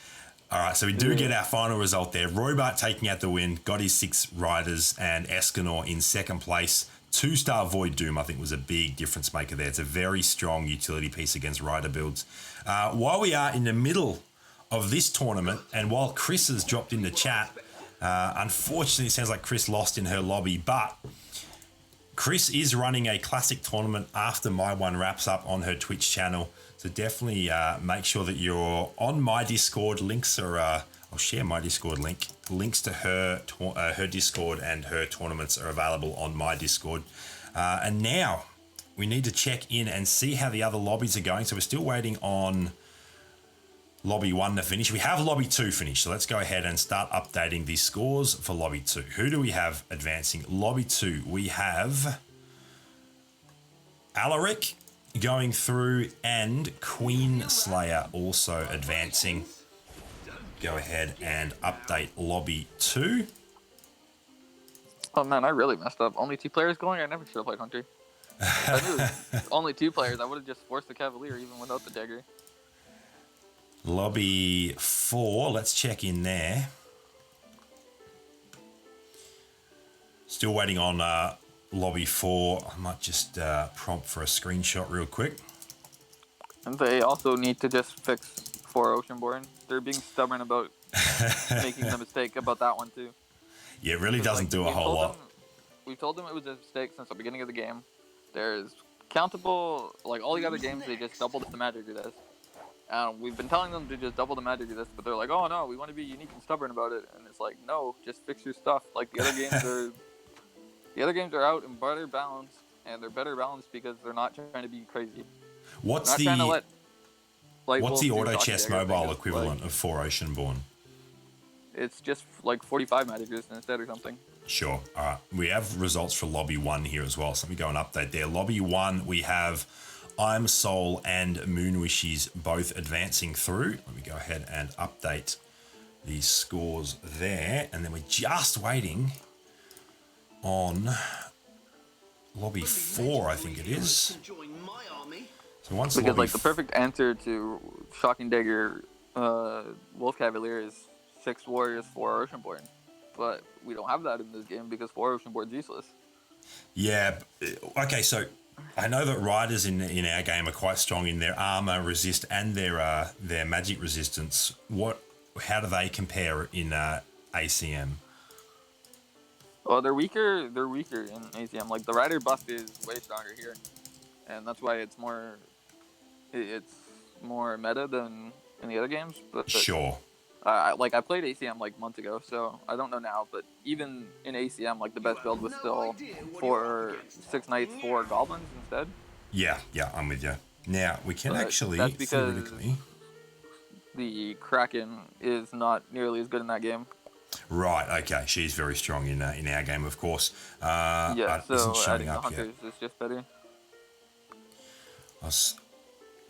All right, so we do get our final result there. Robart taking out the win, got his 6 riders, and Escanor in second place. 2-star Void Doom, I think, was a big difference maker there. It's a very strong utility piece against rider builds. While we are in the middle of this tournament, and while Chris has dropped in the chat, unfortunately, it sounds like Chris lost in her lobby, but Chris is running a classic tournament after my one wraps up on her Twitch channel. So definitely make sure that you're on my Discord. Links are, I'll share my Discord link. Links to her Discord and her tournaments are available on my Discord. And now we need to check in and see how the other lobbies are going. So we're still waiting on Lobby 1 to finish. We have Lobby 2 finished. So let's go ahead and start updating the scores for Lobby 2. Who do we have advancing? Lobby 2, we have Alaric going through and Queen Slayer also advancing. Go ahead and update Lobby 2. Oh man, I really messed up. Only 2 players going? I never should have played Hunter. If I knew it was only 2 players, I would have just forced the Cavalier even without the dagger. Lobby 4, let's check in there. Still waiting on lobby 4. I might just prompt for a screenshot real quick. And they also need to just fix 4 Oceanborn. They're being stubborn about making the mistake about that one too. Yeah, it really doesn't do a whole lot. We've told them it was a mistake since the beginning of the game. There's countable, like all the other games, they just doubled the magic resist. We've been telling them to just double the magic resist, but they're like, oh no, we want to be unique and stubborn about it. And it's like, no, just fix your stuff. Like the other games are out in better balance, and they're better balanced because they're not trying to be crazy. What's the auto chess mobile equivalent of 4 Oceanborn? It's just like 45 magic resist instead or something. Sure. All right. We have results for lobby 1 here as well. So let me go and update there. Lobby 1, we have I'm Soul and Moon Wishes both advancing through. Let me go ahead and update these scores there. And then we're just waiting on lobby 4, I think it is. So once because like the perfect answer to Shocking Dagger Wolf Cavalier is 6 Warriors, 4 Oceanborn. But we don't have that in this game because 4 Oceanborn's useless. Yeah. Okay, so I know that riders in our game are quite strong in their armor resist and their magic resistance. How do they compare in ACM? Well, they're weaker. They're weaker in ACM. Like the rider buff is way stronger here, and that's why it's more meta than in the other games. But sure. I played ACM like months ago, so I don't know now. But even in ACM, like the best build was still 6 knights, 4 goblins instead. Yeah, I'm with you. Now we can actually that's because theoretically the Kraken is not nearly as good in that game. Right. Okay. She's very strong in our game, of course. Yeah. So isn't showing adding the up hunters yet. is just better.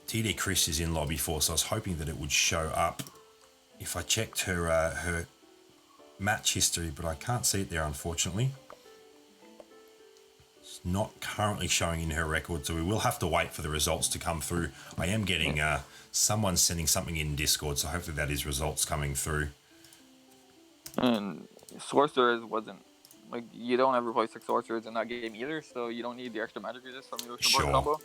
TD Chris is in lobby 4, so I was hoping that it would show up if I checked her match history, but I can't see it there, unfortunately. It's not currently showing in her record, so we will have to wait for the results to come through. I am getting someone sending something in Discord, so hopefully that is results coming through. And Sorcerers wasn't, like, you don't ever play 6 Sorcerers in that game either, so you don't need the extra magic resist from your Oceanborn combo.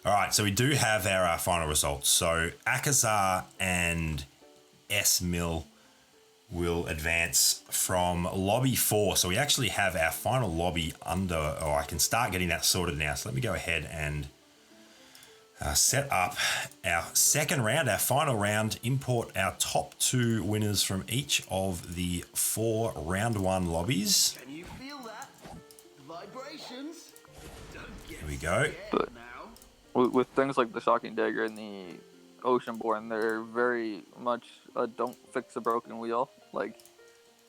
All right, so we do have our final results. So Akazar and S-Mill will advance from lobby 4. So we actually have our final lobby I can start getting that sorted now. So let me go ahead and set up our second round, our final round, import our top 2 winners from each of the 4 round 1 lobbies. Can you feel that? Vibrations? Here we go. But with things like the Shocking Dagger and the Oceanborn, they're very much a don't fix a broken wheel. Like,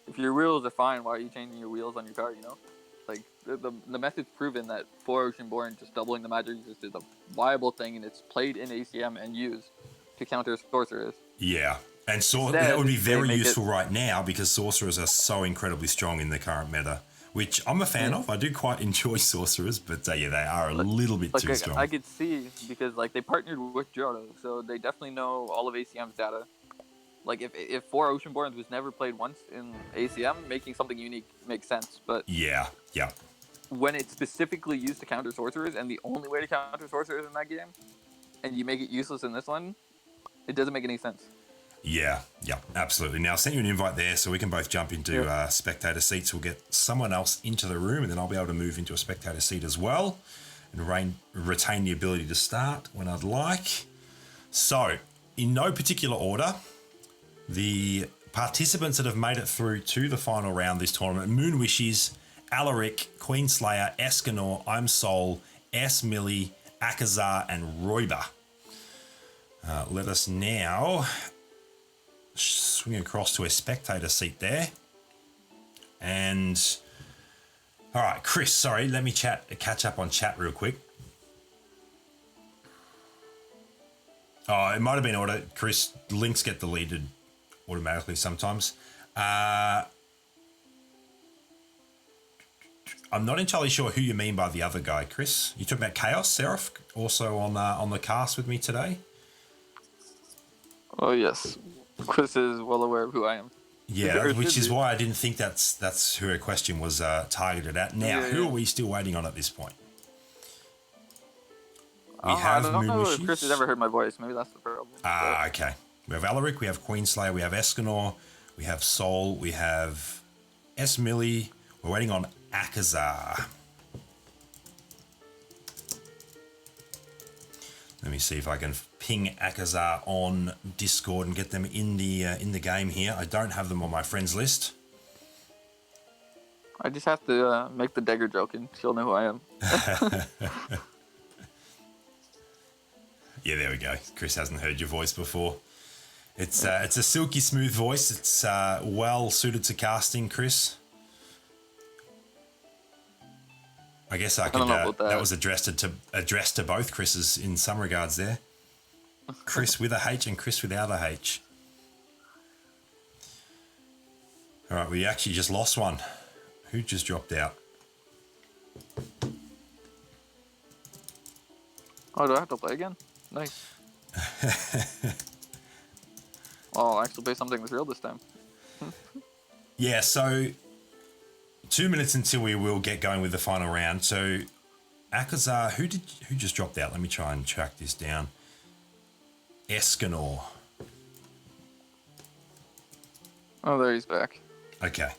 if your wheels are fine, why are you changing your wheels on your car, you know? Like, the method's proven that 4 Oceanborn just doubling the magic resist is a viable thing, and it's played in ACM and used to counter Sorcerers. Yeah, and that would be very useful right now because Sorcerers are so incredibly strong in the current meta, which I'm a fan of. I do quite enjoy Sorcerers, but they are a little bit too strong. I could see, because like they partnered with Johto, so they definitely know all of ACM's data. Like if 4 Oceanborns was never played once in ACM, making something unique makes sense. But yeah. When it's specifically used to counter Sorcerers, and the only way to counter Sorcerers in that game, and you make it useless in this one, it doesn't make any sense. Yeah, absolutely. Now, I sent you an invite there so we can both jump into spectator seats. We'll get someone else into the room, and then I'll be able to move into a spectator seat as well and retain the ability to start when I'd like. So, in no particular order, the participants that have made it through to the final round this tournament: Moon Wishes, Alaric, Queenslayer, Escanor, I'm Soul, S. Millie, Akazar, and Roiber. Let us now swing across to a spectator seat there. And all right, Chris, sorry, let me catch up on chat real quick. Oh, it might have been order. Chris, links get deleted automatically sometimes. I'm not entirely sure who you mean by the other guy, Chris. You talking about Chaos Seraph, also on the cast with me today? Oh yes, Chris is well aware of who I am. Yeah, Or which should is be. why I didn't think that's who her question was targeted at. Now, who are we still waiting on at this point? We I have don't know if Moonwishes. Chris has ever heard my voice. Maybe that's the problem. Ah, okay. We have Alaric, we have Queenslayer, we have Escanor, we have Sol, we have S. Millie. We're waiting on Akazar. Let me see if I can ping Akazar on Discord and get them in the game here. I don't have them on my friends list. I just have to make the dagger joke and she'll know who I am. Yeah, there we go. Chris hasn't heard your voice before. It's a silky smooth voice. It's well suited to casting, Chris. I guess I could. don't know about that. That was addressed to both Chris's in some regards there. Chris with a H and Chris without a H. All right, we actually just lost one. Who just dropped out? Oh, do I have to play again? Nice. Oh, I'll actually play something that's real this time. Yeah, so 2 minutes until we will get going with the final round. So Akazar, who just dropped out? Let me try and track this down. Escanor. Oh, there he's back. Okay.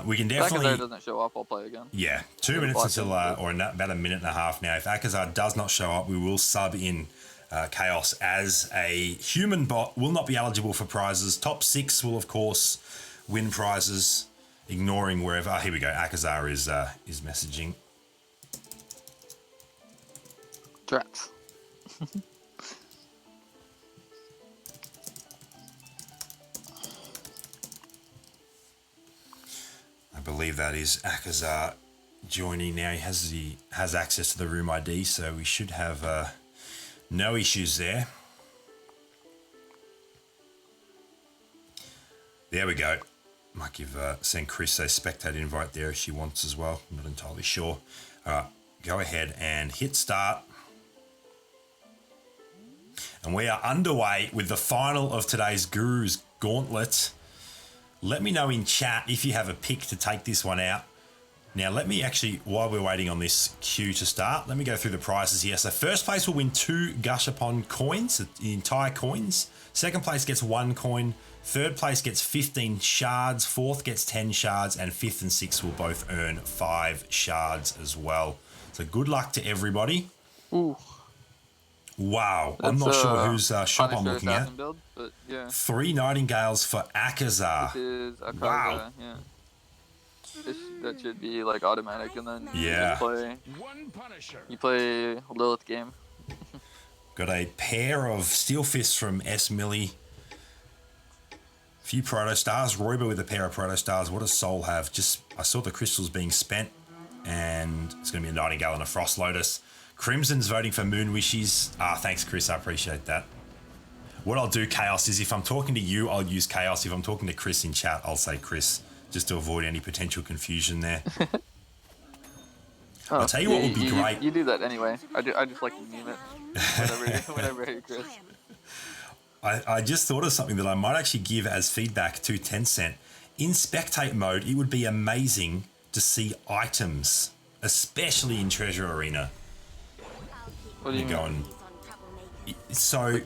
We can Back definitely. there doesn't show up, I'll play again. Yeah, 2 minutes until, or about a minute and a half now. If Akazar does not show up, we will sub in Chaos as a human bot. Will not be eligible for prizes. Top 6 will, of course, win prizes, ignoring wherever. Oh, here we go. Akazar is messaging. Drats. I believe that is Akazar joining now. He has access to the room ID, so we should have no issues there. There we go. Might send Chris a spectator invite there if she wants as well. I'm not entirely sure. All right, go ahead and hit start. And we are underway with the final of today's Guru's Gauntlet. Let me know in chat if you have a pick to take this one out. Now, let me actually, while we're waiting on this queue to start, let me go through the prizes here. So first place will win 2 Gashapon coins, the entire coins. Second place gets 1 coin. Third place gets 15 shards. Fourth gets 10 shards. And fifth and sixth will both earn 5 shards as well. So good luck to everybody. Ooh. Wow. I'm not sure whose shop I'm looking at. Build, but yeah. 3 Nightingales for Akazar. This is Akaza, Wow. yeah. That should be like automatic, and then Yeah. One Punisher. you play Lilith game. Got a pair of Steel Fists from S. Millie. Few Proto Stars. Royber with a pair of Proto Stars. What does Soul have? I saw the crystals being spent, and it's going to be a Nightingale and a Frost Lotus. Crimson's voting for Moon Wishes. Thanks, Chris. I appreciate that. What I'll do, Chaos, is if I'm talking to you, I'll use Chaos. If I'm talking to Chris in chat, I'll say Chris, just to avoid any potential confusion there. I'll tell you what would be great. You do that anyway. I just like to meme it whenever I hear Chris. I just thought of something that I might actually give as feedback to Tencent. In spectate mode, it would be amazing to see items, especially in Treasure Arena. What do you mean? So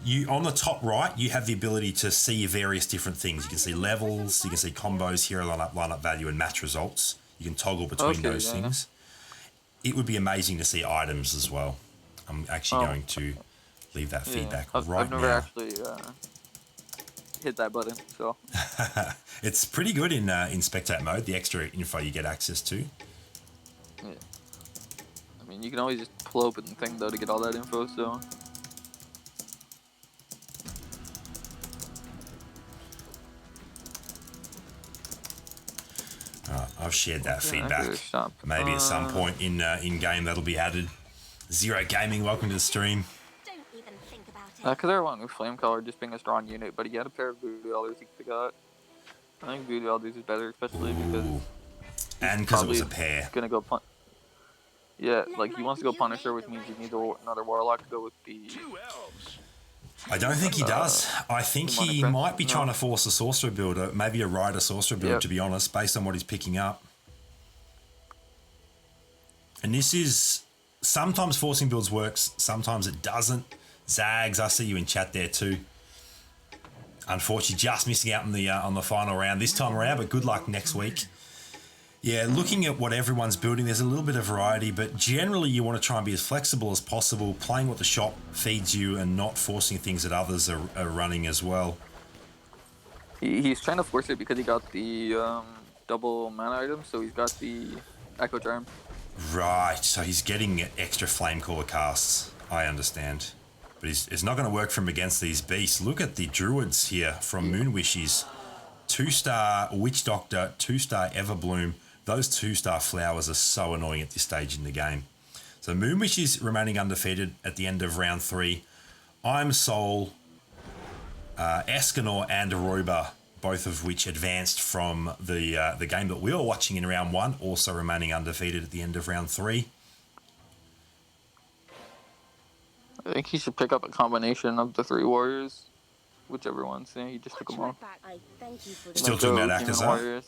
you on the top right, you have the ability to see various different things. You can see levels, you can see combos, hero lineup value, and match results. You can toggle between those things. It would be amazing to see items as well. I'm actually going to leave that feedback right now. I've never actually hit that button, so. It's pretty good in spectate mode, the extra info you get access to. Yeah. I mean, you can always just pull open the thing, though, to get all that info, so. I've shared that feedback. Maybe at some point in game that'll be added. Zero Gaming, welcome to the stream. Don't even think about it. Because everyone with Flame Color just being a strong unit, but he had a pair of Voodoo Elders he could have got. I think Voodoo Elders is better, especially because. And because it was a pair. Gonna go Yeah, like he wants to go Punisher, which means you need another Warlock to go with the. 2 elves. I don't think he does. I think he Demonic might be Prince, trying no. to force a sorcerer builder, maybe a rider sorcerer builder, Yep. to be honest, based on what he's picking up. And this is sometimes forcing builds works, sometimes it doesn't. Zags, I see you in chat there too. Unfortunately, just missing out on the final round this time around, but good luck next week. Yeah, looking at what everyone's building, there's a little bit of variety, but generally you want to try and be as flexible as possible, playing what the shop feeds you and not forcing things that others are running as well. He's trying to force it because he got the double mana item, so he's got the Echo Charm. Right, so he's getting extra Flamecaller casts. I understand. But it's not going to work for him against these beasts. Look at the druids here from Moonwishes. 2-star Witch Doctor, 2-star Everbloom. Those 2-star flowers are so annoying at this stage in the game. So Moonwishes remaining undefeated at the end of round 3. I'm Soul, Escanor and Aruba, both of which advanced from the game that we were watching in round 1, also remaining undefeated at the end of round 3. I think he should pick up a combination of the 3 warriors, whichever one's there. He just took them all. I thank you for Still Like talking the about human Akaza? warriors.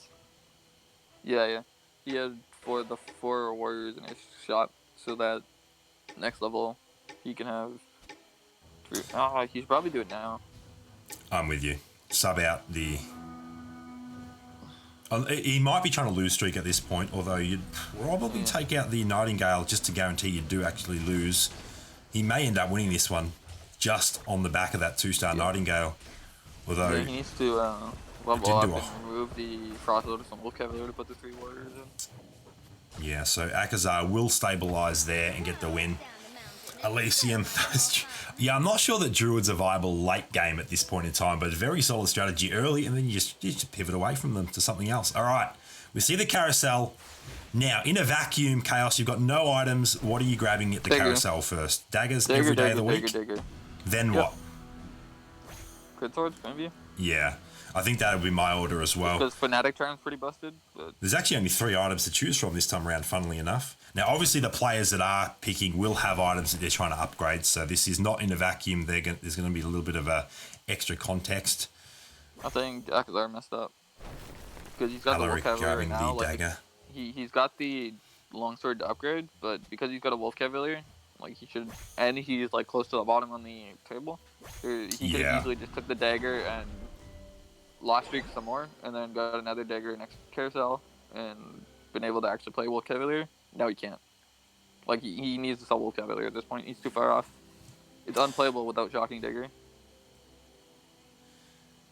Yeah. He had the 4 warriors in his shop, so that next level he can have. He should probably do it now. I'm with you. Sub out the... He might be trying to lose streak at this point, although you'd probably take out the Nightingale just to guarantee you do actually lose. He may end up winning this one just on the back of that 2-star Nightingale. Although... Yeah, he needs to level didn't up do and a- remove the Frost Lotus and Wolf Cavalier to put the 3 warriors in. Yeah, so Akazar will stabilise there and get the win. Elysium. Yeah, I'm not sure that Druid's a viable late game at this point in time, but a very solid strategy early, and then you just pivot away from them to something else. All right, we see the carousel. Now, in a vacuum, Chaos, you've got no items. What are you grabbing at the Dagger. carousel first? Daggers Dagger, every day dagger, of the week? dagger. Then Yep. what? Crit Swords, maybe? Yeah, I think that would be my order as well. Because Fanatic Charm's pretty busted, but There's actually only 3 items to choose from this time around, funnily enough. Now, obviously, the players that are picking will have items that they're trying to upgrade, so this is not in a vacuum. There's going to be a little bit of extra context. I think Akazar messed up. Because he's got the Wolf Alaric Cavalier grabbing now. the Like, dagger. he's got the Longsword to upgrade, but because he's got a Wolf Cavalier, like he should, and he's like close to the bottom on the table, he could Yeah. have easily just took the dagger and lost streak some more, and then got another dagger next carousel, and been able to actually play Wolf Cavalier. Now he can't. Like he needs to sell Wolf Cavalier at this point. He's too far off. It's unplayable without Shocking Dagger.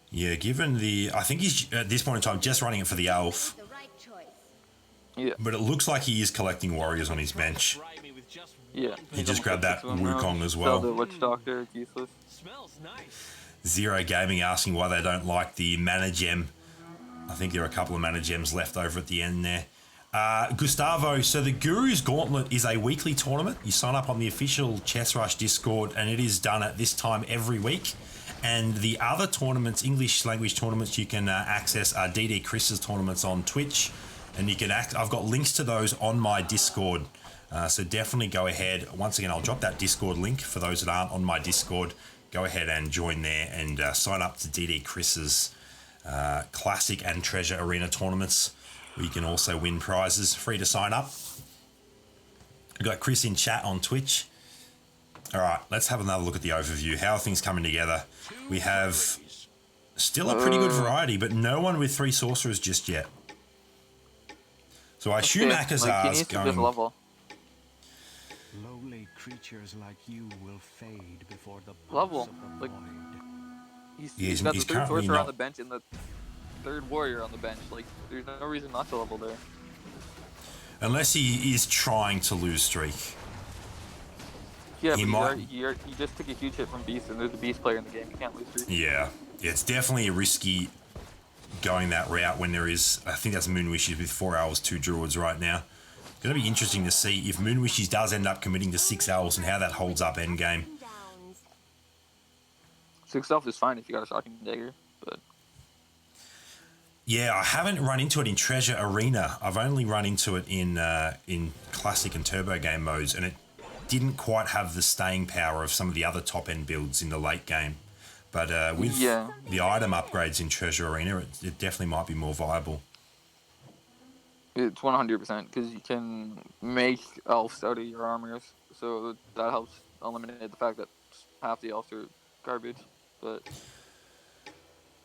Yeah, given the... I think he's, at this point in time, just running it for the elf, the right choice. Yeah. but it looks like he is collecting warriors on his bench. Try me with just Yeah. one He just grabbed that Wukong as Sell well. the Witch Doctor. It's useless. Smells nice. Zero Gaming asking why they don't like the mana gem. I think there are a couple of mana gems left over at the end there. Gustavo, so the Guru's Gauntlet is a weekly tournament. You sign up on the official Chess Rush Discord, and it is done at this time every week. And the other tournaments, English language tournaments, you can access are DD Chris's tournaments on Twitch, and you can I've got links to those on my Discord. So definitely go ahead. Once again, I'll drop that Discord link for those that aren't on my Discord. Go ahead and join there and sign up to DD Chris's Classic and Treasure Arena tournaments, where you can also win prizes. Free to sign up. We've got Chris in chat on Twitch. All right, let's have another look at the overview. How are things coming together? We have still a pretty good variety, but no one with 3 sorcerers just yet. So I assume Like, he Akazar's needs to just going... level. Lowly creatures like you will fade before the Level, pulse of the like- void. He's got the he's 3rd currently sorcerer on not- the bench and the 3rd warrior on the bench. Like, there's no reason not to level there. Unless he is trying to lose streak. Yeah, He but might- he just took a huge hit from Beast, and there's a Beast player in the game. You can't lose 3. Yeah, it's definitely risky going that route when there is... I think that's Moonwishes with 4 elves, 2 druids right now. It's going to be interesting to see if Moonwishes does end up committing to 6 elves and how that holds up endgame. Downs. 6 elf is fine if you got a Shocking Dagger, but Yeah, I haven't run into it in Treasure Arena. I've only run into it in Classic and Turbo game modes, and didn't quite have the staying power of some of the other top-end builds in the late game. But with the item upgrades in Treasure Arena, it definitely might be more viable. It's 100% because you can make elves out of your armors, so that helps eliminate the fact that half the elves are garbage. But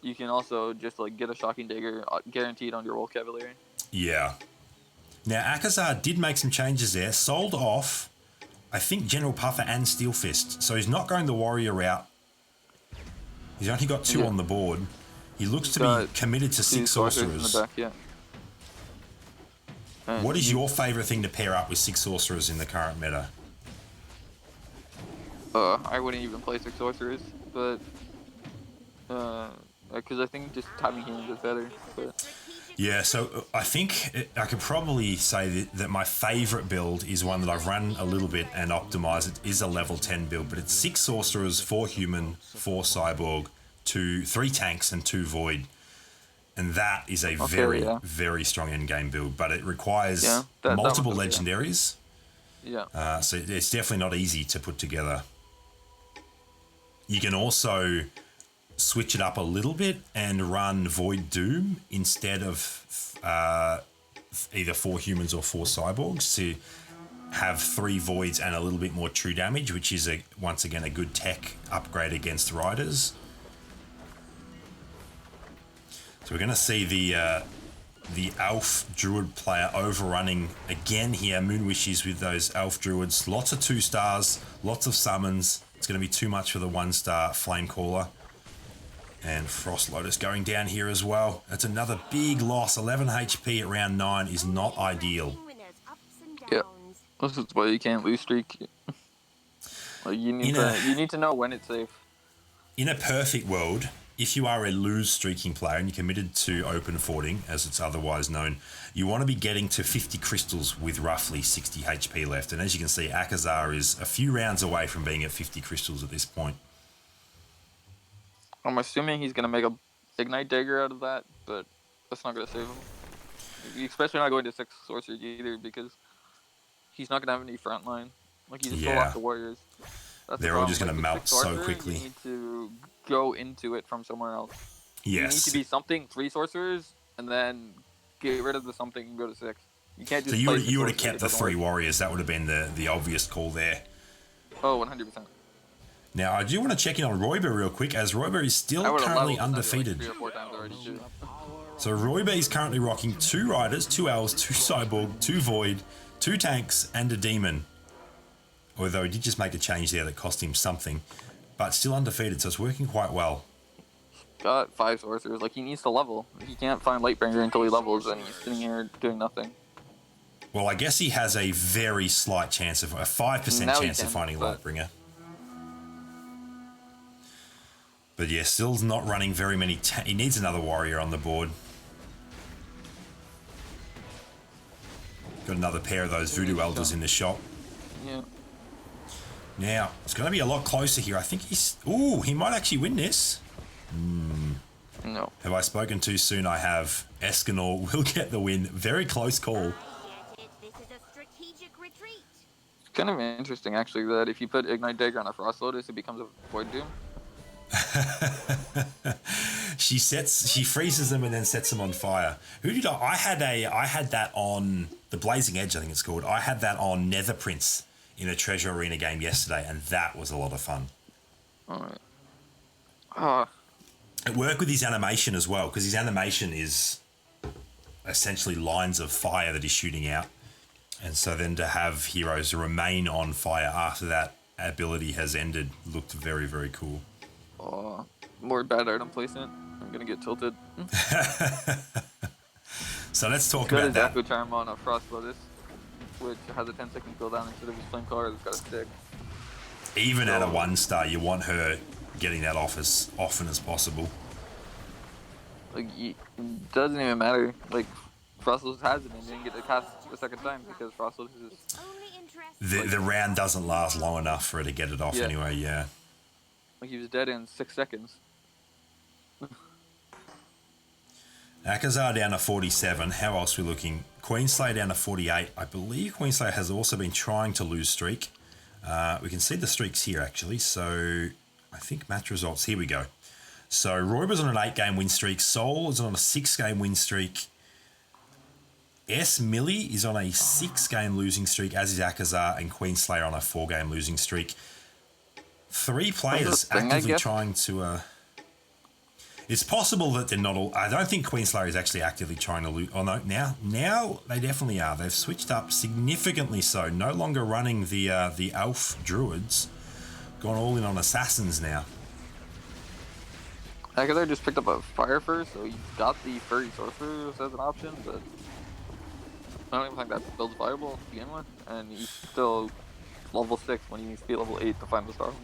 you can also just like get a shocking dagger guaranteed on your wolf cavalier. Yeah. Now Akazar did make some changes there. Sold off, I think, General Puffer and Steel Fist, so he's not going the warrior route. He's only got 2 on the board. He looks to be committed to 6 sorcerers. In the back, What is your favourite thing to pair up with 6 sorcerers in the current meta? I wouldn't even play 6 sorcerers, but because I think just timing healing is better. But yeah, so I think I could probably say that my favourite build is one that I've run a little bit and optimised. It is a level 10 build, but it's 6 sorcerers, 4 human, 4 cyborg, 3 tanks, and 2 void. And that is a very strong endgame build, but it requires multiple legendaries. Yeah. So it's definitely not easy to put together. You can also switch it up a little bit and run Void Doom instead of either 4 humans or 4 cyborgs to have 3 voids and a little bit more true damage, which is once again a good tech upgrade against riders. So we're going to see the elf druid player overrunning again here. Moonwishes with those elf druids. Lots of 2 stars, lots of summons. It's going to be too much for the 1-star flame caller. And Frost Lotus going down here as well. That's another big loss. 11 HP at round 9 is not ideal. Yeah, this is why you can't lose streak. Like you need to know when it's safe. In a perfect world, if you are a lose streaking player and you're committed to open forting, as it's otherwise known, you want to be getting to 50 crystals with roughly 60 HP left. And as you can see, Akazar is a few rounds away from being at 50 crystals at this point. I'm assuming he's going to make a Ignite Dagger out of that, but that's not going to save him. Especially not going to 6 sorcerers either, because he's not going to have any front line. Like, he's just full off the warriors. They're all just going to melt so quickly. You need to go into it from somewhere else. Yes. You need to be something 3 sorcerers, and then get rid of the something and go to 6. You can't just. So you would have kept the 3 warriors. That would have been the obvious call there. Oh, 100%. Now I do want to check in on Royber real quick, as Royber is still currently undefeated. Like 3 or 4 times already, too. So Royber is currently rocking 2 riders, 2 elves, 2 cyborg, 2 void, 2 tanks, and a demon. Although he did just make a change there that cost him something, but still undefeated, so it's working quite well. Got 5 sorcerers. Like, he needs to level. He can't find Lightbringer until he levels, and he's sitting here doing nothing. Well, I guess he has a very slight chance of a 5% chance of finding Lightbringer. But yeah, still not running very many. He needs another warrior on the board. Got another pair of those voodoo elders in the shop. Yeah. Now, it's going to be a lot closer here. I think he might actually win this. No. Have I spoken too soon? I have. Escanor will get the win. Very close call. This is a strategic retreat. It's kind of interesting, actually, that if you put Ignite Dagger on a Frost Lotus, it becomes a Void Doom. She freezes them and then sets them on fire. I had that on the Blazing Edge, I think it's called. I had that on Nether Prince in a Treasure Arena game yesterday, and that was a lot of fun. Alright. It worked with his animation as well, because his animation is essentially lines of fire that he's shooting out. And so then to have heroes remain on fire after that ability has ended looked very, very cool. More bad item placement. I'm gonna get tilted. So let's talk about that. Echo Charm on a Frost Lotus, which has a 10-second cooldown instead of his flame color that's got a stick. Even at a 1-star, you want her getting that off as often as possible. Like, it doesn't even matter. Like, Frost Lotus has it and didn't get to cast the second time because Frost Lotus is. The round doesn't last long enough for her to get it off anyway. Yeah. Like, he was dead in 6 seconds. Akazar down to 47. How else are we looking? Queenslayer down to 48. I believe Queenslayer has also been trying to lose streak. We can see the streaks here, actually. So I think match results. Here we go. So Royber's on an 8-game win streak. Sol is on a 6-game win streak. S. Millie is on a 6-game losing streak, as is Akazar, and Queenslayer on a 4-game losing streak. 3 players actively trying to... It's possible that they're not all... I don't think Queenslayer is actually actively trying to lose... Oh, no. Now they definitely are. They've switched up significantly so. No longer running the elf druids. Gone all in on assassins now. Akazar just picked up a fire first, so he got the furry sorcerers as an option, but I don't even think that build's viable to begin with, and he's still level 6 when he needs to be level 8 to find the Starhorn.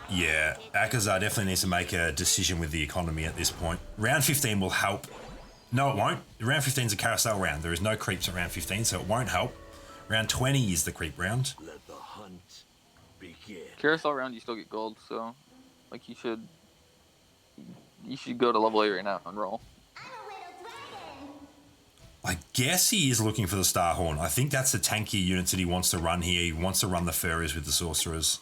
Yeah, Akazar definitely needs to make a decision with the economy at this point. Round 15 will help. No, it won't. Round 15 is a carousel round. There is no creeps at round 15, so it won't help. Round 20 is the creep round. Let the hunt begin. Carousel round, you still get gold, so like you should go to level 8 right now and roll. I guess he is looking for the Starhorn. I think that's the tankier units that he wants to run here. He wants to run the furries with the sorcerers.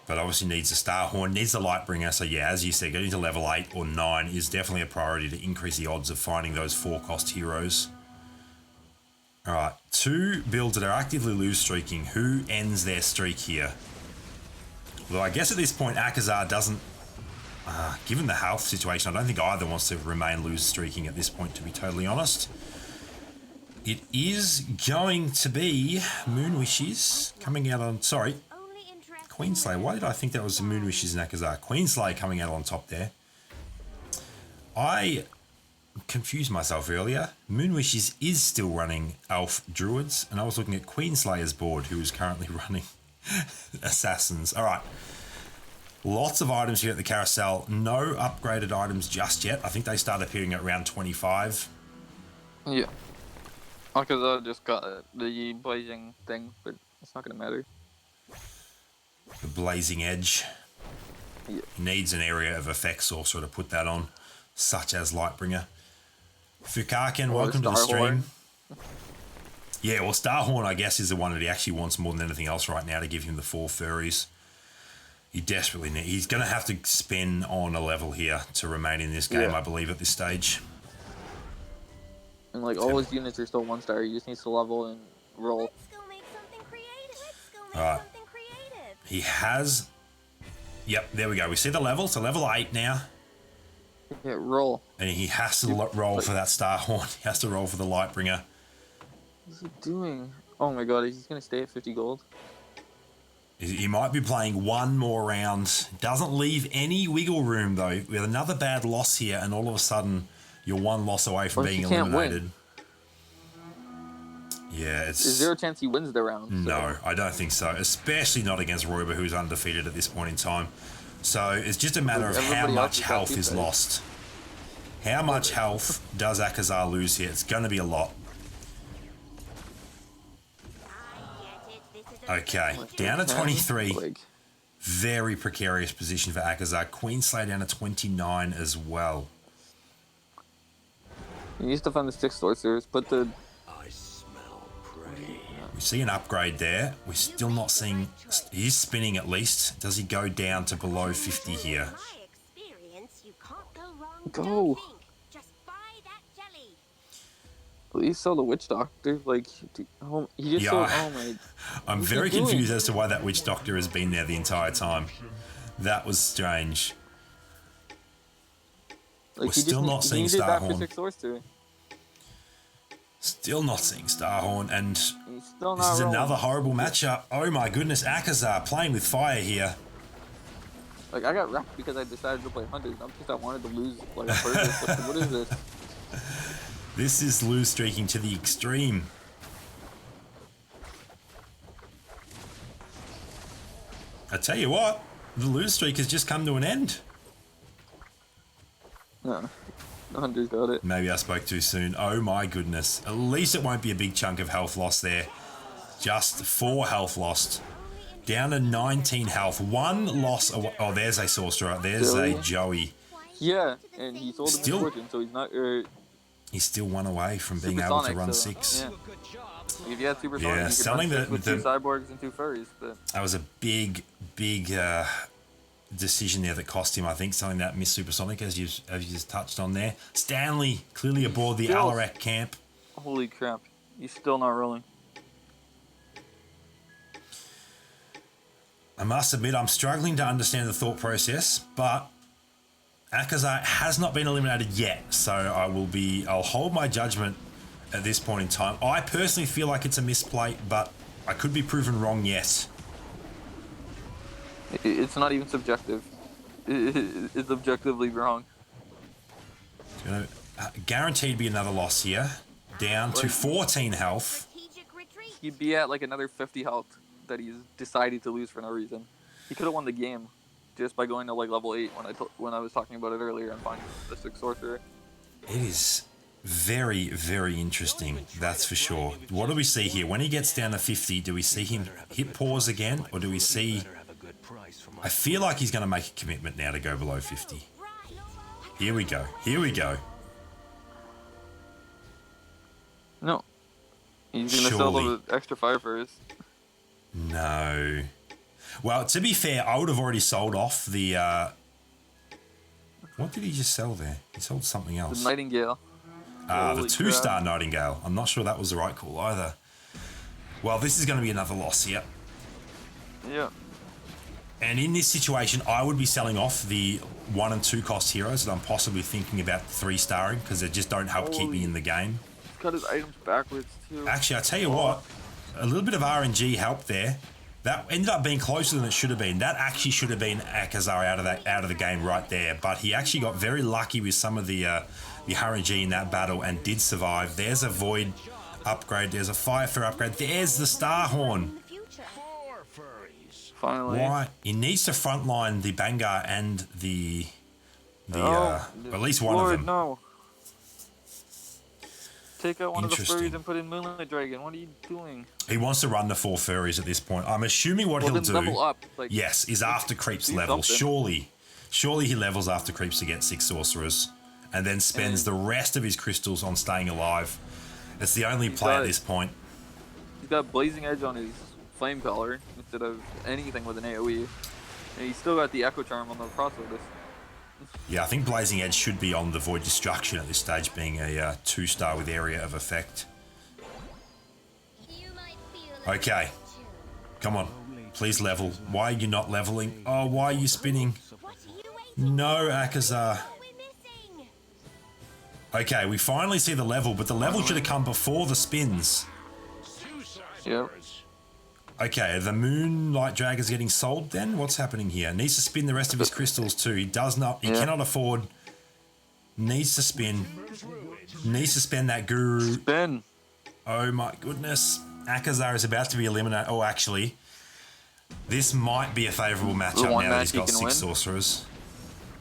But obviously needs a Starhorn, needs the Lightbringer. So yeah, as you said, getting to level 8 or 9 is definitely a priority to increase the odds of finding those 4-cost heroes. All right, 2 builds that are actively lose streaking. Who ends their streak here? Well, I guess at this point, Akazar doesn't... given the health situation, I don't think either wants to remain lose streaking at this point, to be totally honest. It is going to be Moon Wishes coming out on... Sorry, Queenslayer. Why did I think that was Moon Wishes and Akazar? Queenslayer coming out on top there. I confused myself earlier. Moon Wishes is still running Elf Druids, and I was looking at Queenslayer's board, who is currently running Assassins. All right. Lots of items here at the carousel. No upgraded items just yet. I think they start appearing at round 25. Yeah. Akazar just got the blazing thing, but it's not going to matter. The Blazing Edge. Yeah. Needs an area of effect sorcerer to put that on, such as Lightbringer. Fukaken, welcome to the stream. Yeah, well, Starhorn, I guess, is the one that he actually wants more than anything else right now to give him the 4 furries. He desperately needs... He's going to have to spin on a level here to remain in this game, I believe, at this stage. And, like, all his units are still 1-star. He just needs to level and roll. Let's go make something creative. All right. He has... Yep, there we go. We see the level. So level 8 now. Yeah, roll. And he has to roll for that Starhorn. He has to roll for the Lightbringer. What's he doing? Oh my god, he's going to stay at 50 gold. He might be playing one more round. Doesn't leave any wiggle room, though. We have another bad loss here, and all of a sudden, you're 1 loss away from being eliminated. Yeah, it's... Is there a chance he wins the round? No, I don't think so. Especially not against Royber, who's undefeated at this point in time. So it's just a matter of how much health is lost. How much health does Akazar lose here? It's going to be a lot. Okay, down to 23. Very precarious position for Akazar. Queenslayer down to 29 as well. He needs to find the 6 sorcerers. Put the... I smell prey. We see an upgrade there. We're still not seeing... He's spinning at least. Does he go down to below 50 here? Go! Please sell the Witch Doctor. Like, he just sold... Oh my... I'm very confused as to why that Witch Doctor has been there the entire time. That was strange. Like, We're still not seeing Starhorn. Still not seeing Starhorn, and this is another horrible matchup. Oh my goodness, Akazar playing with fire here. Like, I got wrecked because I decided to play Hunters, not because I wanted to lose, like, on purpose. What is this? This is lose streaking to the extreme. I tell you what, the lose streak has just come to an end. No, the Hunters got it. Maybe I spoke too soon. Oh my goodness. At least it won't be a big chunk of health loss there. Just 4 health lost. Down to 19 health. 1 loss away. Oh, there's a sorcerer. There's a Joey. Yeah, and he sold him his fortune, so he's not... He's still 1 away from being able to run 6. Yeah. Like, if you had supersonic, Yeah, you could selling run six with two the cyborgs and two furries. But that was a big decision there that cost him. I think selling that Miss Supersonic, as you just touched on there. Stanley clearly aboard the Still- Alarak camp. holy crap, he's still not rolling. I must admit, I'm struggling to understand the thought process, but Akazar has not been eliminated yet, so I'll hold my judgment at this point in time. I personally feel like it's a misplay, but I could be proven wrong yet. It's not even subjective. It's objectively wrong. It's going to guaranteed be another loss here. Down to 14 health. Strategic retreat. He'd be at like another 50 health that he's decided to lose for no reason. He could have won the game just by going to like level 8 when I was talking about it earlier and finding the 6 sorcerer. It is very, very interesting, that's for sure. What do we see here? When he gets down to 50, do we see him hit pause again, or do we see... I feel like he's going to make a commitment now to go below 50. Here we go. Here we go. No. He's going to sell the extra 5 first. No. Well, to be fair, I would have already sold off the... What did he just sell there? He sold something else. The Nightingale. The Holy 2-star crap. Nightingale. I'm not sure that was the right call either. Well, this is going to be another loss here. Yeah. And in this situation, I would be selling off the 1 and 2 cost heroes that I'm possibly thinking about 3-starring because they just don't help keep me in the game. He's got his items backwards too. Actually, I tell you what, a little bit of RNG helped there. That ended up being closer than it should have been. That actually should have been Akazar out of the game right there. But he actually got very lucky with some of the RNG in that battle and did survive. There's a Void upgrade. There's a Firefare upgrade. There's the Starhorn. In the future. More furries. Finally. Why? He needs to frontline the Bangar and the at least one Lord, of them. No. Take out one of the Interesting. furries and put in Moonlight Dragon. What are you doing? He wants to run the 4 furries at this point. I'm assuming what Well, he'll then do, level up. Like, yes, is after creeps do level. something. Surely he levels after creeps to get 6 sorcerers, and then spends the rest of his crystals on staying alive. It's the only play at this point. He's got Blazing Edge on his Flame Collar instead of anything with an AoE. And he's still got the Echo Charm on the crossover. Yeah, I think Blazing Edge should be on the Void Destruction at this stage, being a 2-star with Area of Effect. You might feel a Okay, come on, please level. Why are you not leveling? Oh, why are you spinning? What are you waiting No, Akazar. for? We're missing. Okay, we finally see the level, but the level should have come before the spins. Yep. Okay, the Moonlight Dragon's getting sold then? What's happening here? Needs to spin the rest of his crystals too. He cannot afford. Needs to spin. Needs to spend that Gurru. Ben. Oh my goodness. Akazar is about to be eliminated. Oh, actually, this might be a favourable matchup one now that match he's he got can 6 win? sorcerers.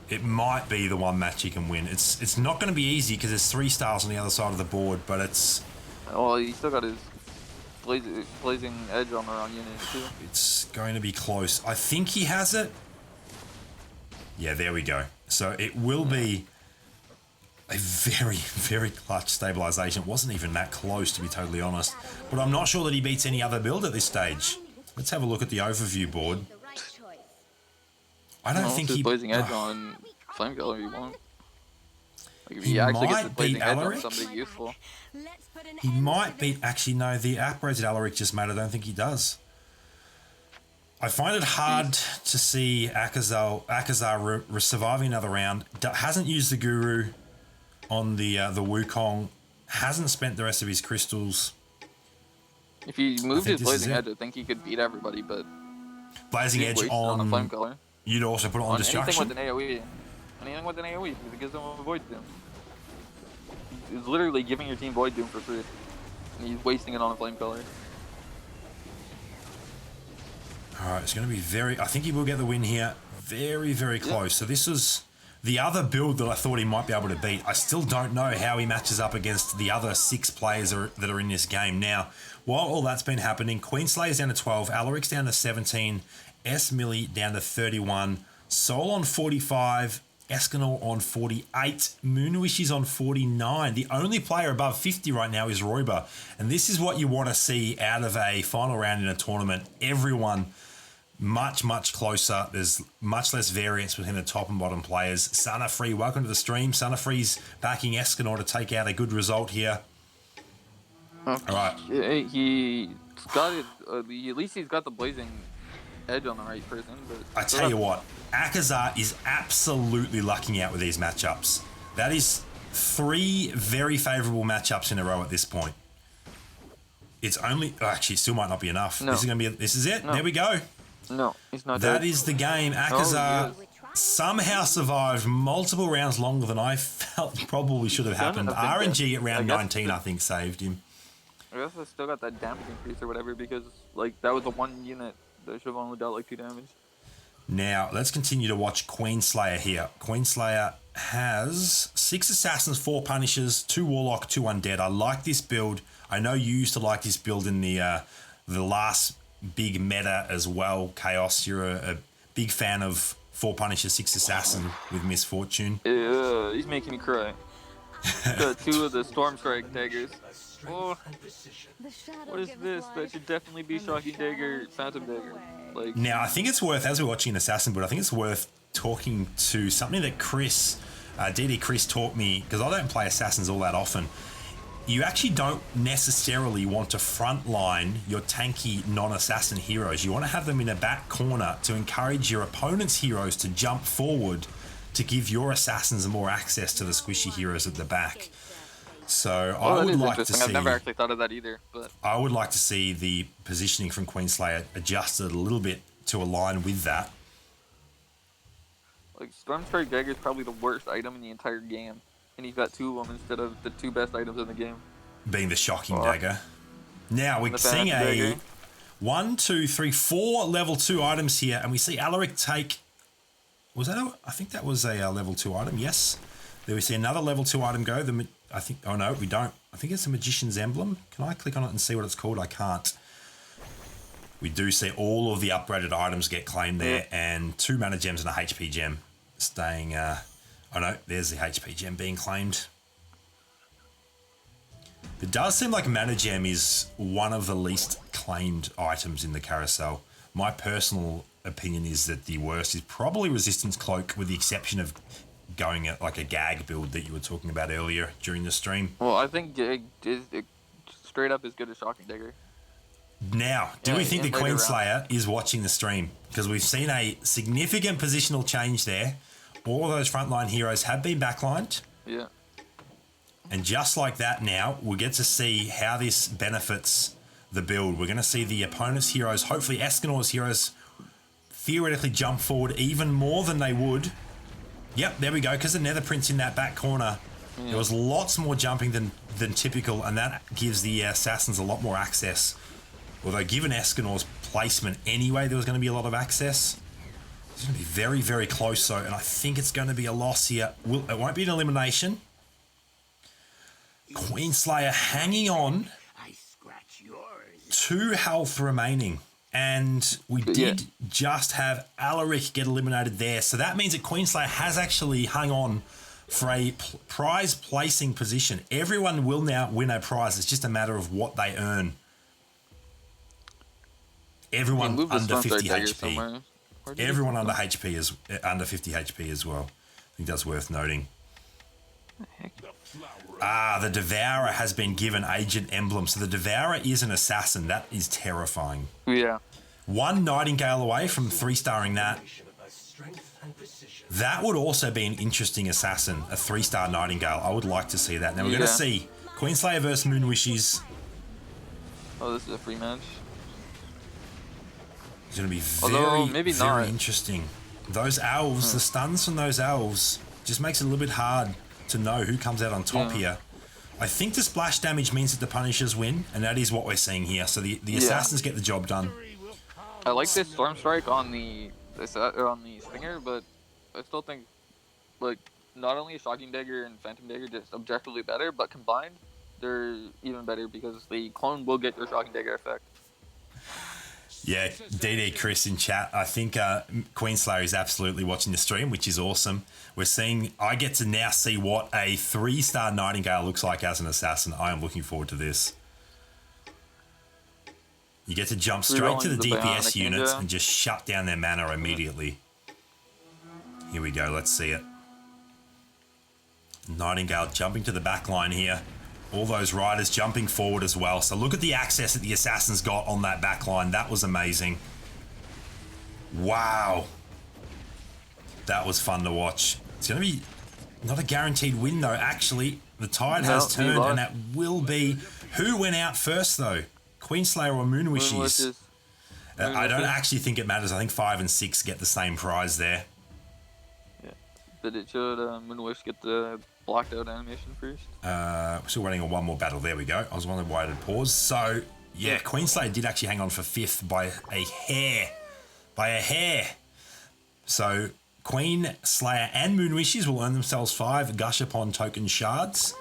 It might be the one match he can win. It's not going to be easy because there's 3 stars on the other side of the board, but it's Well, he still got his Blazing Edge on the wrong unit too. It's going to be close. I think he has it. Yeah, there we go. So it will be a very, very clutch stabilization. It wasn't even that close, to be totally honest. But I'm not sure that he beats any other build at this stage. Let's have a look at the overview board. The right choice. I don't Well, think just he... Blazing Edge on Flame Collar he won't. Like, if He he actually gets might his Blazing beat Edge on Alaric. somebody useful. Let's put an He end might to beat... this. Actually, no, the upgrades that Alaric just made, I don't think he does. I find it hard to see Akazar surviving another round. Hasn't used the Gurru on the Wukong. Hasn't spent the rest of his crystals. If he moved think his this is Blazing it. Edge, I think he could beat everybody, but Blazing he's Edge wasted on a Flame on... Collar. You'd also put it on On Destruction. anything with an AoE. Anything with an AoE, because it gives them a Void Doom. He's literally giving your team Void Doom for free. And he's wasting it on a Flame Collar. Alright, it's going to be very... I think he will get the win here. Very, very close. So this is the other build that I thought he might be able to beat. I still don't know how he matches up against the other 6 players that are in this game. Now, while all that's been happening, Queenslayer's down to 12, Alaric's down to 17, S Millie down to 31, Sol on 45, Escanor on 48. Moonwish is on 49. The only player above 50 right now is Roiber. And this is what you want to see out of a final round in a tournament. Everyone much, much closer. There's much less variance between the top and bottom players. Sanafree, welcome to the stream. Sanafree's backing Escanor to take out a good result here. All right. He's got it. At least he's got the blazing edge on the right person. But I tell you what, Akazar is absolutely lucking out with these matchups. That is 3 very favourable matchups in a row at this point. It's only actually it still might not be enough. No. This is gonna be. This is it. No. There we go. No, he's not. That dead. is the game. Akazar somehow survived multiple rounds longer than I felt probably should have happened. RNG at round 19, I think, saved him. I guess I still got that damage increase or whatever because like that was the one unit that should have only dealt like 2 damage. Now, let's continue to watch Queenslayer here. Queenslayer has 6 Assassins, 4 Punishers, 2 Warlock, 2 Undead. I like this build. I know you used to like this build in the last big meta as well, Chaos. You're a big fan of 4 Punisher, 6 Assassin with Misfortune. Yeah, he's making me cry. Got 2 of the Storm Strike daggers. Oh, what is this? That should definitely be Shocking Dagger, Phantom Dagger. Like Now, I think it's worth, as we're watching an Assassin build, I think it's worth talking to something that Chris, DD Chris taught me, because I don't play Assassins all that often. You actually don't necessarily want to frontline your tanky non-assassin heroes. You want to have them in a back corner to encourage your opponent's heroes to jump forward to give your assassins more access to the squishy heroes at the back. So I would like to see. I've never actually thought of that either. But I would like to see the positioning from Queenslayer adjusted a little bit to align with that. like Storm Strike Dagger is probably the worst item in the entire game, and he's got 2 of them instead of the 2 best items in the game. Being the Shocking Dagger. Now we're seeing a 1, 2, 3, 4 level 2 items here, and we see Alaric take. Was that I think that was a level 2 item. Yes. There we see another level 2 item go. I think. Oh no, we don't. I think it's a Magician's Emblem. Can I click on it and see what it's called? I can't. We do see all of the upgraded items get claimed there, and 2 mana gems and a HP gem staying. Oh no, there's the HP gem being claimed. It does seem like mana gem is one of the least claimed items in the carousel. My personal opinion is that the worst is probably Resistance Cloak, with the exception of going at like a gag build that you were talking about earlier during the stream. Well, I think Gag is straight up as good as Shocking Dagger. Now, do we think the Queenslayer is watching the stream? Because we've seen a significant positional change there. All of those frontline heroes have been backlined. Yeah. And just like that now, we'll get to see how this benefits the build. We're going to see the opponent's heroes, hopefully Escanor's heroes, theoretically jump forward even more than they would. Yep, there we go, because the Nether Print's in that back corner. There was lots more jumping than typical, and that gives the Assassins a lot more access. Although given Escanor's placement anyway, there was going to be a lot of access. It's going to be very, very close, though, and I think it's going to be a loss here. It won't be an elimination. Queenslayer hanging on. 2 health remaining. And we did just have Alaric get eliminated there. So that means that Queenslayer has actually hung on for a prize placing position. Everyone will now win a prize. It's just a matter of what they earn. Everyone under 50 HP. Everyone under HP is under 50 HP as well. I think that's worth noting. The Devourer has been given Agent Emblem. So the Devourer is an assassin. That is terrifying. Yeah. 1 Nightingale away from 3-starring that. That would also be an interesting assassin, a 3-star Nightingale. I would like to see that. Now we're going to see Queenslayer versus Moonwishes. Oh, this is a free match. It's going to be very interesting. Those elves, the stuns from those elves, just makes it a little bit hard to know who comes out on top here. I think the splash damage means that the Punishers win, and that is what we're seeing here. So the Assassins get the job done. I like this Storm Strike on the Stinger, but I still think like not only is Shocking Dagger and Phantom Dagger just objectively better, but combined they're even better because the clone will get your Shocking Dagger effect. Yeah, DD Chris in chat. I think Queenslayer is absolutely watching the stream, which is awesome. We're seeing, I get to now see what a 3-star Nightingale looks like as an assassin. I am looking forward to this. You get to jump straight to the DPS units and just shut down their mana immediately. Here we go, let's see it. Nightingale jumping to the back line here. All those riders jumping forward as well. So look at the access that the assassins got on that back line. That was amazing. Wow. That was fun to watch. It's going to be not a guaranteed win, though. Actually, the tide has turned, and that will be... Who went out first, though? Queenslayer or Moonwishes? I don't actually think it matters. I think 5 and 6 get the same prize there. Yeah, but it should Moonwish get the Blackout animation first. We're still waiting on one more battle. There we go. I was wondering why it had paused. So, yeah, Queenslayer did actually hang on for 5th by a hair. By a hair. So, Queenslayer and Moonwishes will earn themselves 5 Gush Upon token shards.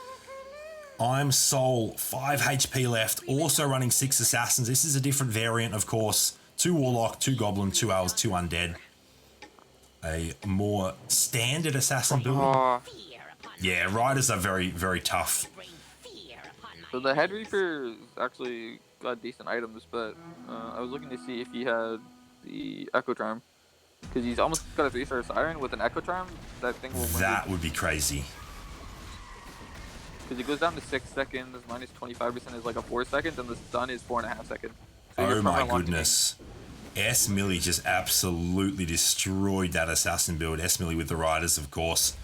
I'm Soul, 5 HP left, also running 6 assassins. This is a different variant, of course. 2 Warlock, 2 Goblin, 2 Elves, 2 Undead. A more standard assassin build. Yeah, Riders are very, very tough. So the Head Reaper actually got decent items, but I was looking to see if he had the Echo Charm. Because he's almost got a 3-star Siren with an Echo Charm. That thing will win. That would be crazy. Because it goes down to 6 seconds, minus 25% is like a 4 seconds, and the stun is 4.5 seconds. So oh my goodness. S. Millie just absolutely destroyed that assassin build. S. Millie with the Riders, of course.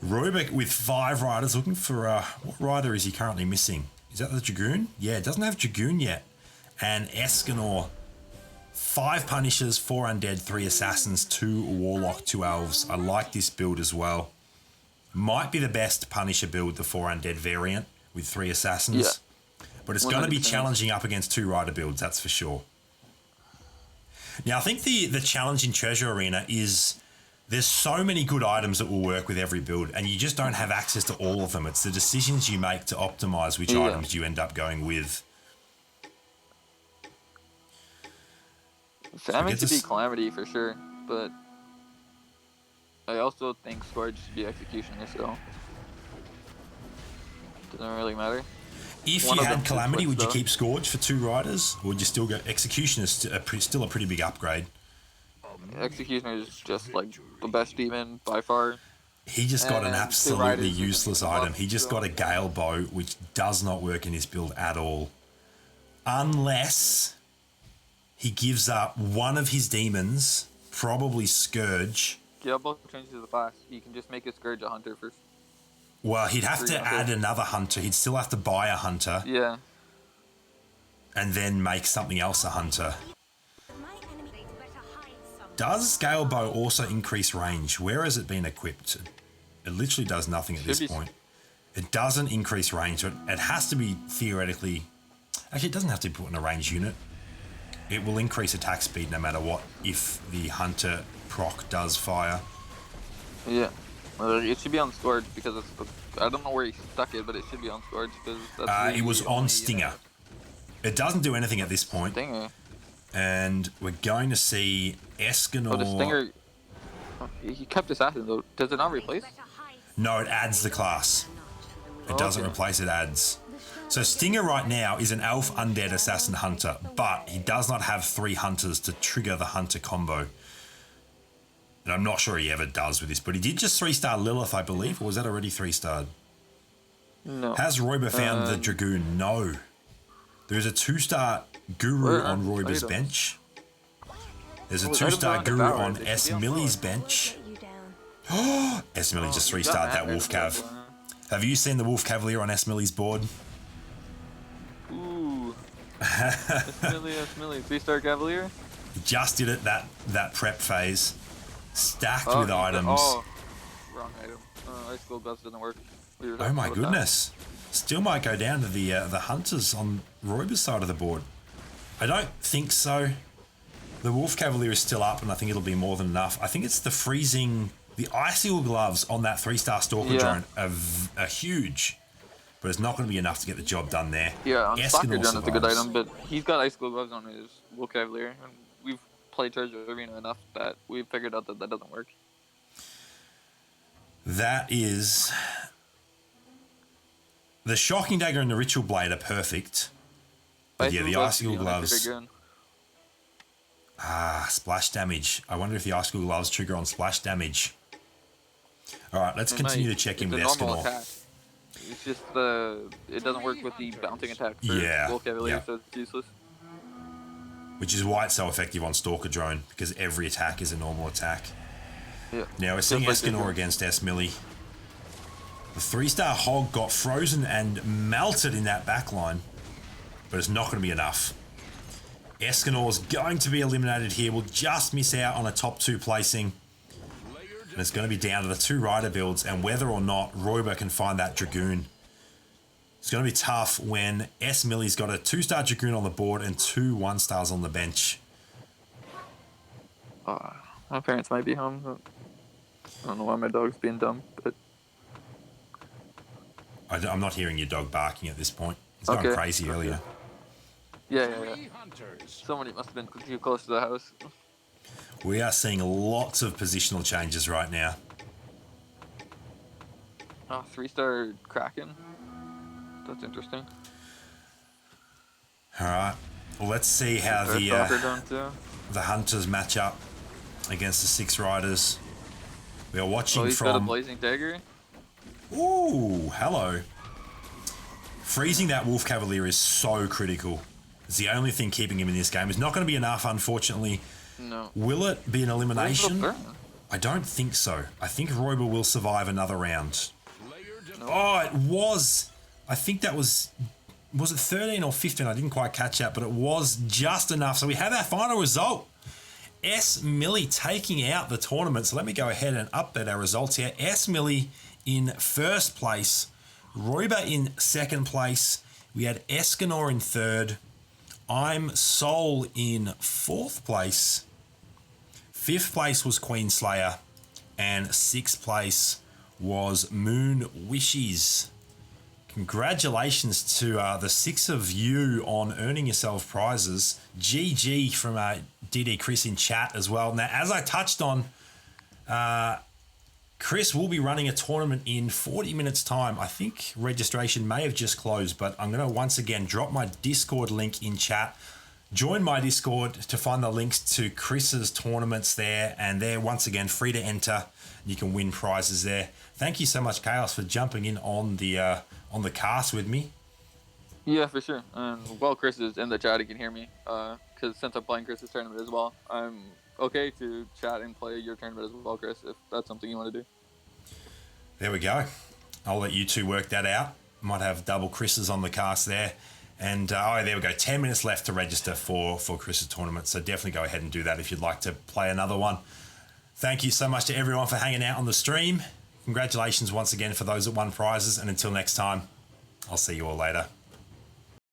Roebuck with 5 Riders, looking for... what Rider is he currently missing? Is that the Dragoon? Yeah, it doesn't have Dragoon yet. And Escanor, 5 Punishers, 4 Undead, 3 Assassins, 2 Warlock, 2 Elves. I like this build as well. Might be the best Punisher build, the 4 Undead variant, with 3 Assassins. Yeah. But it's going to be challenging up against 2 Rider builds, that's for sure. Now, I think the challenge in Treasure Arena is... There's so many good items that will work with every build, and you just don't have access to all of them. It's the decisions you make to optimize which items you end up going with. So that makes it be Calamity for sure, but I also think Scourge should be Executioner still. Doesn't really matter. If you had Calamity, would you keep Scourge for 2 Riders, or would you still go Executioner? Still a pretty big upgrade. Executioner is just like the best demon by far. He just got an absolutely useless item. He just got a Gale Bow, which does not work in his build at all. Unless he gives up one of his demons, probably Scourge. Gale Bow changes the class. You can just make a Scourge a Hunter first. Well, he'd have to add another Hunter. He'd still have to buy a Hunter. Yeah. And then make something else a Hunter. Does Gale Bow also increase range? Where has it been equipped? It literally does nothing at this point. It doesn't increase range, but it has to be theoretically... Actually, it doesn't have to be put in a range unit. It will increase attack speed no matter what if the Hunter proc does fire. Yeah. It should be on Scourge because it's... I don't know where he stuck it, but it should be on Scourge because that's... it was on Stinger. It doesn't do anything at this point. Stinger. And we're going to see Escanor... Oh, the Stinger... He kept Assassin, though. Does it not replace? No, it adds the class. It doesn't replace, it adds. So Stinger right now is an Elf Undead Assassin Hunter, but he does not have 3 Hunters to trigger the Hunter combo. And I'm not sure he ever does with this, but he did just 3-star Lilith, I believe, or was that already 3-starred? No. Has Roiber found the Dragoon? No. There's a 2-star Gurru on Roiber's bench. There's a 2-star Gurru on S. Millie's bench. S. Millie just 3-starred that Wolf Cav. Have you seen the Wolf Cavalier on S. Millie's board? Ooh. S. Millie, 3-star Cavalier? He just did it that prep phase. Stacked with items. Oh, wrong item. Ice Cold Gust doesn't work. Oh my goodness. Still might go down to the Hunters on Roiber's side of the board. I don't think so. The Wolf Cavalier is still up, and I think it'll be more than enough. I think it's the freezing... The Icicle gloves on that 3-star Stalker drone are huge. but it's not going to be enough to get the job done there. Yeah, on Soccer Escanor Gun is a good survives. item, but he's got ice gloves on his Will Cavalier, and we've played Treasure Arena enough that we figured out that that doesn't work. That is... The Shocking Dagger and the Ritual Blade are perfect. But yeah, the Icicle Gloves... splash damage. I wonder if the Icicle Gloves trigger on splash damage. Alright, let's continue to check in with Escanor. Attack. It's just it doesn't work with the bouncing attack for Will Cavalier, so it's useless. Which is why it's so effective on Stalker Drone, because every attack is a normal attack. Yeah. Now we're seeing Just like Escanor against S Millie. The 3-star Hog got frozen and melted in that backline, but it's not going to be enough. Escanor's going to be eliminated here. We'll just miss out on a top 2 placing. And it's going to be down to the 2 rider builds and whether or not Royber can find that Dragoon. It's going to be tough when S Millie's got a 2-star Dragoon on the board and 2 1-stars on the bench. My parents might be home. I don't know why my dog's being dumb, but... I'm not hearing your dog barking at this point. It's going crazy earlier. Yeah. Somebody must have been too close to the house. We are seeing lots of positional changes right now. 3-star Kraken. That's interesting. All right. Well, let's see how the Hunters match up against the 6 Riders. We are watching he's got a Blazing Dagger. Ooh, hello. Freezing that Wolf Cavalier is so critical. It's the only thing keeping him in this game. It's not going to be enough, unfortunately. No. Will it be an elimination? I don't think so. I think Royber will survive another round. No. Oh, it was. I think that was it 13 or 15? I didn't quite catch that, but it was just enough. So we have our final result. S Millie taking out the tournament. So let me go ahead and update our results here. S Millie in first place. Royber in second place. We had Escanor in third. I'm Soul in fourth place. Fifth place was Queenslayer. And sixth place was Moon Wishes. Congratulations to the 6 of you on earning yourself prizes. GG from DD Chris in chat as well. Now, as I touched on, Chris will be running a tournament in 40 minutes time. I think registration may have just closed, but I'm going to once again drop my Discord link in chat. Join my Discord to find the links to Chris's tournaments there, and they're once again free to enter. You can win prizes there. Thank you so much, Chaos, for jumping in on the cast with me. Yeah, for sure. And while Chris is in the chat, he can hear me. Because since I'm playing Chris's tournament as well, I'm okay to chat and play your tournament as well, Chris, if that's something you want to do. There we go. I'll let you two work that out. Might have double Chris's on the cast there. And there we go. 10 minutes left to register for Chris's tournament. So definitely go ahead and do that if you'd like to play another one. Thank you so much to everyone for hanging out on the stream. Congratulations once again for those that won prizes. And until next time, I'll see you all later.